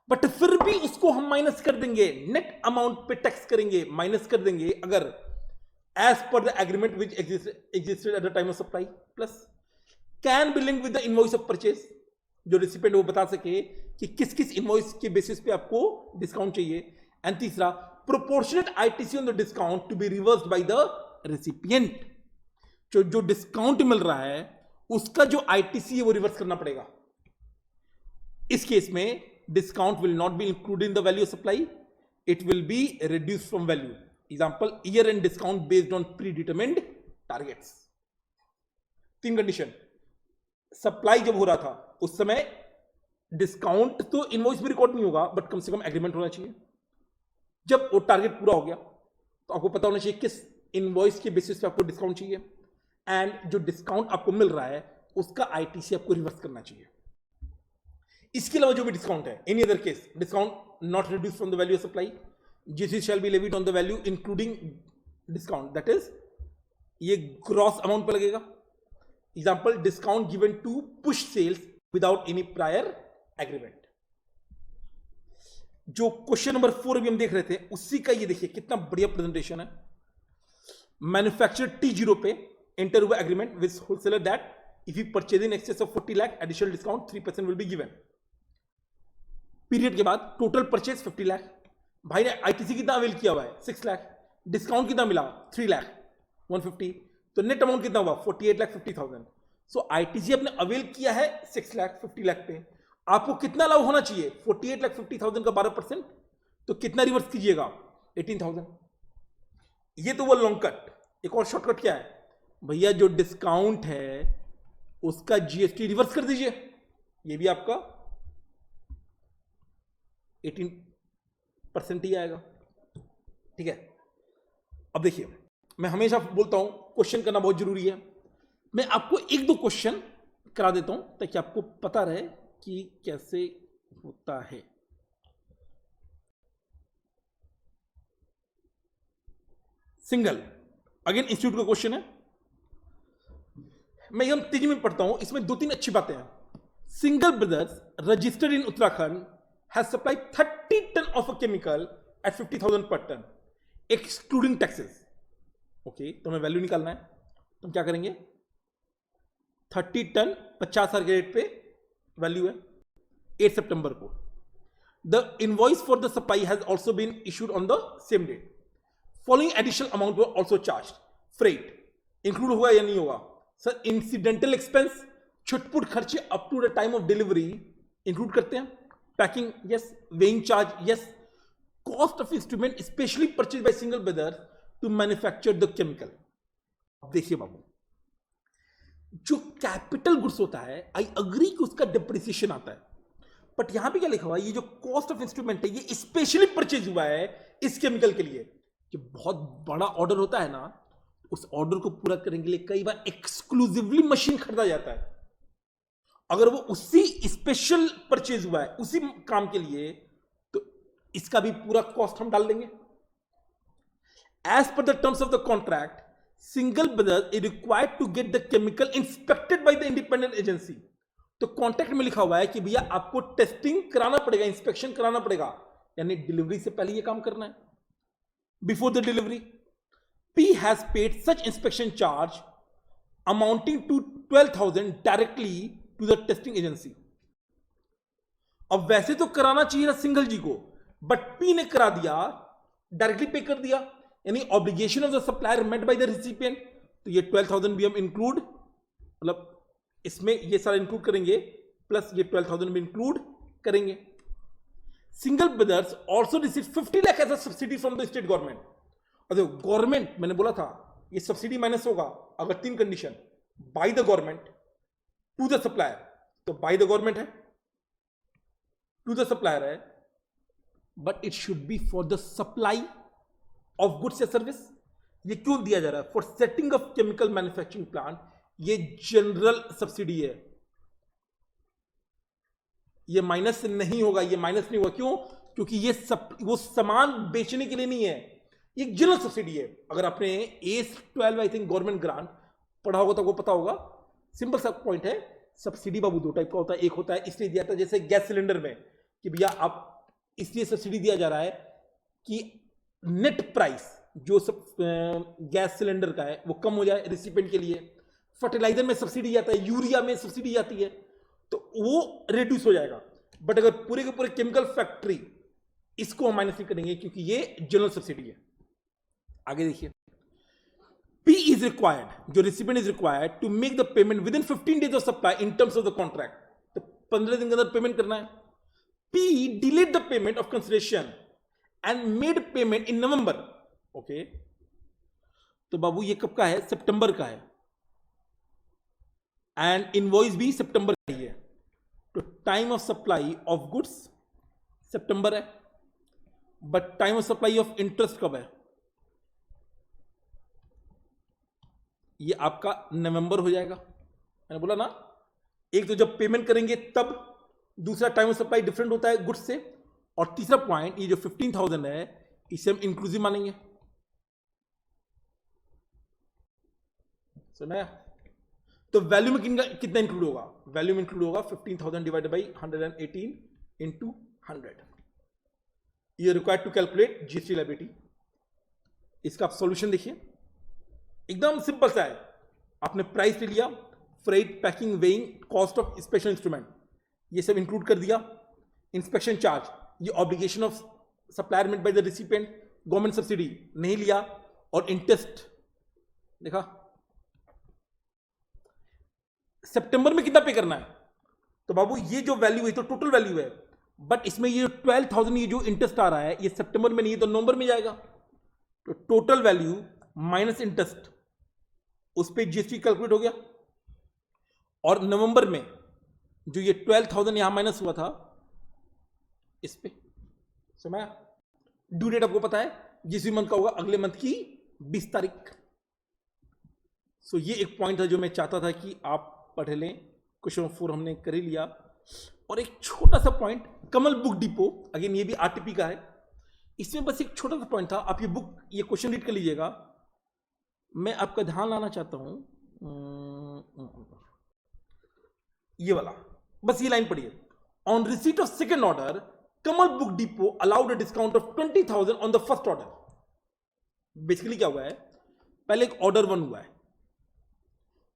बट फिर भी उसको हम माइनस कर देंगे, नेट अमाउंट पे टैक्स करेंगे, माइनस कर देंगे, अगर as per the agreement which existed at the time of supply, plus can be linked with the invoice of purchase. जो रिसिपिएंट वो बता सके कि किस किस इनवॉइस के बेसिस पे आपको डिस्काउंट चाहिए। एंड तीसरा, proportionate ITC on the discount to be reversed by the recipient. जो डिस्काउंट मिल रहा है उसका जो आईटीसी है वो रिवर्स करना पड़ेगा। इस केस में discount will not be included in the value of supply, it will be reduce from value. Example, year and discount based on pre determined targets. 3 condition. Supply जब हो रहा था उस समय डिस्काउंट तो इनवॉइस में रिकॉर्ड नहीं होगा, बट कम से कम एग्रीमेंट होना चाहिए। जब वो टारगेट पूरा हो गया तो आपको पता होना चाहिए किस इनवॉइस के बेसिस पे आपको डिस्काउंट चाहिए, एंड जो डिस्काउंट आपको मिल रहा है उसका आईटीसी आपको रिवर्स करना चाहिए। इसके अलावा जो भी डिस्काउंट है, any other case, discount not reduce from the value of supply, GST shall be levied on the value including discount, that is ये ग्रॉस अमाउंट पर लगेगा। Example, discount given to push sales without any prior agreement. जो question number 4 अभी हम देख रहे थे, उसी का ये देखिए कितना बढ़िया प्रेजेंटेशन है। मैन्युफैक्चरर T0 पे enter हुआ agreement with wholesaler that if you purchase in excess of 40 lakh additional discount 3% will be given. Period के बाद टोटल परचेज 50 लाख, भाई ने आईटीसी कितना अवेल किया हुआ है? 6 लाख, डिस्काउंट कितना मिला? 3 लाख 150, तो नेट अमाउंट कितना हुआ? 48,50,000। सो आईटीसी आपने अवेल किया है 6 लाख 50 लाख पे, आपको कितना लाभ होना चाहिए? 48,50,000 का 12%, तो कितना रिवर्स कीजिएगा? 18,000। ये तो वो लॉन्ग कट। एक और शॉर्टकट क्या है भैया, जो डिस्काउंट है उसका जीएसटी रिवर्स कर दीजिए, ये भी आपका 18% ही आएगा। ठीक है, अब देखिए, मैं हमेशा बोलता हूं क्वेश्चन करना बहुत जरूरी है। मैं आपको 1-2 क्वेश्चन करा देता हूं ताकि आपको पता रहे कि कैसे होता है। सिंगल, अगेन इंस्टीट्यूट का क्वेश्चन है, मैं एकदम तेजी में पढ़ता हूं, इसमें 2-3 अच्छी बातें हैं। Single brothers registered in Uttarakhand has supplied 30 ton of a chemical at 50,000 per ton excluding taxes. Okay, तो हमें वैल्यू निकालना है, तो हम क्या करेंगे, 30 टन 50,000 के रेट पे वैल्यू है 8 सितंबर को. The invoice for the supply has also been issued on the same date. Following additional amount were also charge. Freight include हुआ या नहीं होगा सर? इंसिडेंटल एक्सपेंस, छुटपुट खर्चे up to the time of delivery include करते हैं. Packing yes, weighing charge yes, cost of instrument specially purchase by Singal brother to manufacture the chemical. देखिए बाबू, जो कैपिटल गुड्स होता है, आई अग्री कि उसका डिप्रिसिएशन आता है, बट यहां पे क्या लिखा हुआ है, ये जो कॉस्ट ऑफ इंस्ट्रूमेंट है ये स्पेशली परचेज हुआ है इस केमिकल के लिए. कि बहुत बड़ा ऑर्डर होता है ना, उस ऑर्डर को पूरा करने के लिए कई बार एक्सक्लूसिवली मशीन खरीदा जाता है. अगर वो उसी स्पेशल परचेज हुआ है उसी काम के लिए, तो इसका भी पूरा कॉस्ट हम डाल देंगे. As per the terms of the contract, Singal brother is required to get the chemical inspected by the independent agency. तो कॉन्ट्रैक्ट में लिखा हुआ है कि भैया आपको टेस्टिंग कराना पड़ेगा, इंस्पेक्शन कराना पड़ेगा, यानी डिलीवरी से पहले ये काम करना है. Before the delivery, P has paid such inspection charge amounting to 12,000 directly to the testing agency. अब वैसे तो कराना चाहिए था सिंगल जी को, बट P ने करा दिया, डायरेक्टली पे कर दिया, यानी obligation of the supplier met by the recipient. तो ये 12,000 भी हम इंक्लूड, मतलब इसमें ये सारा इंक्लूड करेंगे, प्लस ये 12,000 भी इंक्लूड करेंगे. Singal brothers also receive 50 lakh as a subsidy from the state government. और गवर्नमेंट, मैंने बोला था ये सब्सिडी माइनस होगा अगर 3 condition, by the government, to the supplier. तो बाय द गवर्नमेंट है, टू द सप्लायर है, but it should be for the supply of goods या सर्विस. ये क्यों दिया जा रहा है? For setting of chemical manufacturing plant. ये जनरल सब्सिडी है, ये माइनस नहीं होगा, ये माइनस नहीं होगा. क्यों? क्योंकि ये वो सामान बेचने के लिए नहीं है, ये जनरल सब्सिडी है. अगर आपने AS12 I think government grant पढ़ा होगा तो वो पता होगा. सिंपल सा पॉइंट है, सब्सिडी बाबू 2 टाइप का होता है. एक होता है इसलिए दिया था जैसे गैस सिलेंडर में, कि भैया आप इसलिए सब्सिडी दिया जा रहा है कि नेट प्राइस जो सब गैस सिलेंडर का है वो कम हो जाए रिसिपिएंट के लिए. फर्टिलाइजर में सब्सिडी आता है, यूरिया में सब्सिडी आती है, तो वो रिड्यूस हो जाएगा. बट अगर पूरे के पूरे केमिकल फैक्ट्री, इसको हम माइनस नहीं करेंगे क्योंकि ये जनरल सब्सिडी है. आगे देखिए, P is required, जो recipient is required to make the payment within 15 days of supply in terms of the contract. तो 15 दिन के अंदर पेमेंट करना है. P delayed the payment of consideration and made payment in November. Okay, तो बाबू ये कब का है? सितंबर का है, एंड इनवॉइस भी सितंबर का ही है. तो time of supply of goods सितंबर है, but time of supply of interest कब है? ये आपका नवंबर हो जाएगा. मैंने बोला ना, एक तो जब पेमेंट करेंगे तब, दूसरा टाइम ऑफ सप्लाई डिफरेंट होता है गुड्स से, और तीसरा पॉइंट ये जो 15,000 है इसे हम इंक्लूसिव मानेंगे. सुना? तो वैल्यू में कितना इंक्लूड होगा? वैल्यू में इंक्लूड होगा 15,000 डिवाइडेड बाई 118 इंटू 100. ये required to calculate GST liability. इसका आप सॉल्यूशन देखिए, एकदम सिंपल सा है. आपने प्राइस ले लिया, freight, packing, weighing, cost of special instrument, ये सब इंक्लूड कर दिया. इंस्पेक्शन चार्ज, ये obligation of supplier met by the recipient, government subsidy नहीं लिया, और इंटरेस्ट देखा. सितंबर में कितना पे करना है? तो बाबू ये जो वैल्यू है तो टोटल वैल्यू है, बट इसमें ये 12,000 ये जो इंटरेस्ट आ रहा है ये सितंबर में नहीं है तो नवंबर में जाएगा. तो टोटल वैल्यू माइनस इंटरेस्ट, उस पे जीएसटी कैलकुलेट हो गया. और नवंबर में जो ये 12,000 यहां माइनस हुआ था इस पे, समझ? ड्यू डेट आपको पता है जिस भी मंथ का होगा, अगले मंथ की 20 तारीख. सो ये एक पॉइंट था जो मैं चाहता था कि आप पढ़ लें. क्वेश्चन 4 हमने कर ही लिया. और एक छोटा सा पॉइंट, कमल बुक डिपो, अगेन ये भी आरटीपी का है, इसमें बस एक छोटा सा पॉइंट था. आप ये बुक, ये क्वेश्चन रीड कर लीजिएगा. मैं आपका ध्यान लाना चाहता हूं, ये वाला, बस ये लाइन पढ़िए. On receipt of second order Kamal book depot allowed a discount of 20,000 on the first order. Basically क्या हुआ है, पहले एक ऑर्डर 1 हुआ है,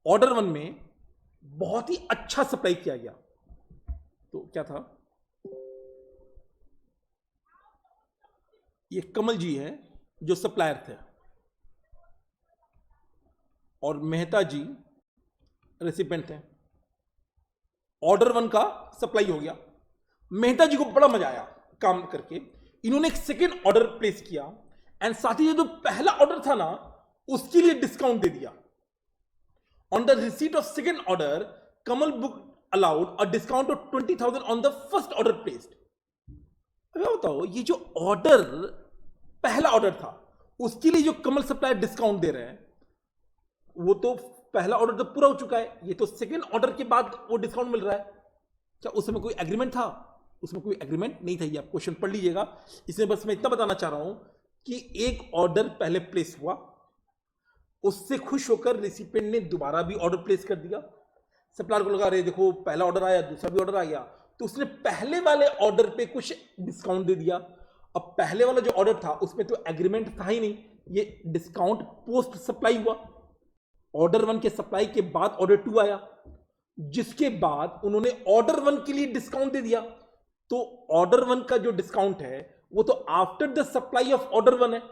ऑर्डर 1 में बहुत ही अच्छा सप्लाई किया गया। तो क्या था, ये कमल जी हैं जो सप्लायर थे और मेहता जी रेसिपेंट थे। ऑर्डर 1 का सप्लाई हो गया, मेहता जी को बड़ा मजा आया काम करके, इन्होंने एक सेकेंड ऑर्डर प्लेस किया एंड साथ ही जो पहला ऑर्डर था ना उसके लिए डिस्काउंट दे दिया। On the receipt of second order Kamal book allowed a discount of 20,000 on the first order placed. अगर बताओ, ये जो ऑर्डर पहला ऑर्डर था उसके लिए जो कमल सप्लायर डिस्काउंट दे रहे हैं, वो तो पहला ऑर्डर तो पूरा हो चुका है, ये तो सेकेंड ऑर्डर के बाद वो डिस्काउंट मिल रहा है। क्या उसमें कोई एग्रीमेंट था? उसमें कोई एग्रीमेंट नहीं था। ये आप क्वेश्चन पढ़ लीजिएगा। इसमें बस मैं इतना बताना चाह रहा हूं कि एक ऑर्डर पहले प्लेस हुआ, उससे खुश होकर रिसिपेंट ने दोबारा भी ऑर्डर प्लेस कर दिया। सप्लायर को लगा अरे देखो पहला ऑर्डर आया, दूसरा भी ऑर्डर आ गया, तो उसने पहले वाले ऑर्डर पे कुछ डिस्काउंट दे दिया। अब पहले वाला जो ऑर्डर था उसमें तो एग्रीमेंट था ही नहीं, ये डिस्काउंट पोस्ट सप्लाई हुआ। ऑर्डर 1 के सप्लाई के बाद ऑर्डर 2 आया, जिसके बाद उन्होंने ऑर्डर 1 के लिए डिस्काउंट दे दिया। तो ऑर्डर 1 का जो डिस्काउंट है वो तो after the supply of order 1 है।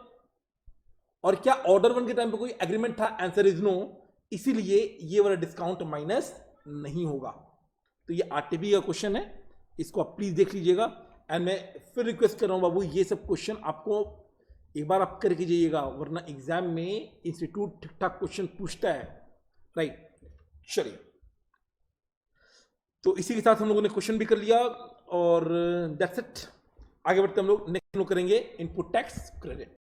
और क्या ऑर्डर 1 के टाइम पे कोई एग्रीमेंट था? Answer is no. इसीलिए ये वाला डिस्काउंट माइनस नहीं होगा। तो ये आरटीपी का क्वेश्चन है, इसको आप प्लीज देख लीजिएगा। एंड मैं फिर रिक्वेस्ट कर रहा हूं बाबू, ये सब क्वेश्चन आपको एक बार आप करके जाइएगा, वरना एग्जाम में इंस्टीट्यूट ठीक ठाक क्वेश्चन पूछता है, राइट। चलिए, तो इसी के साथ हम लोगों ने क्वेश्चन भी कर लिया और दैट्स इट। आगे बढ़ते हम लोग नेक्स्ट करेंगे इनपुट टैक्स क्रेडिट।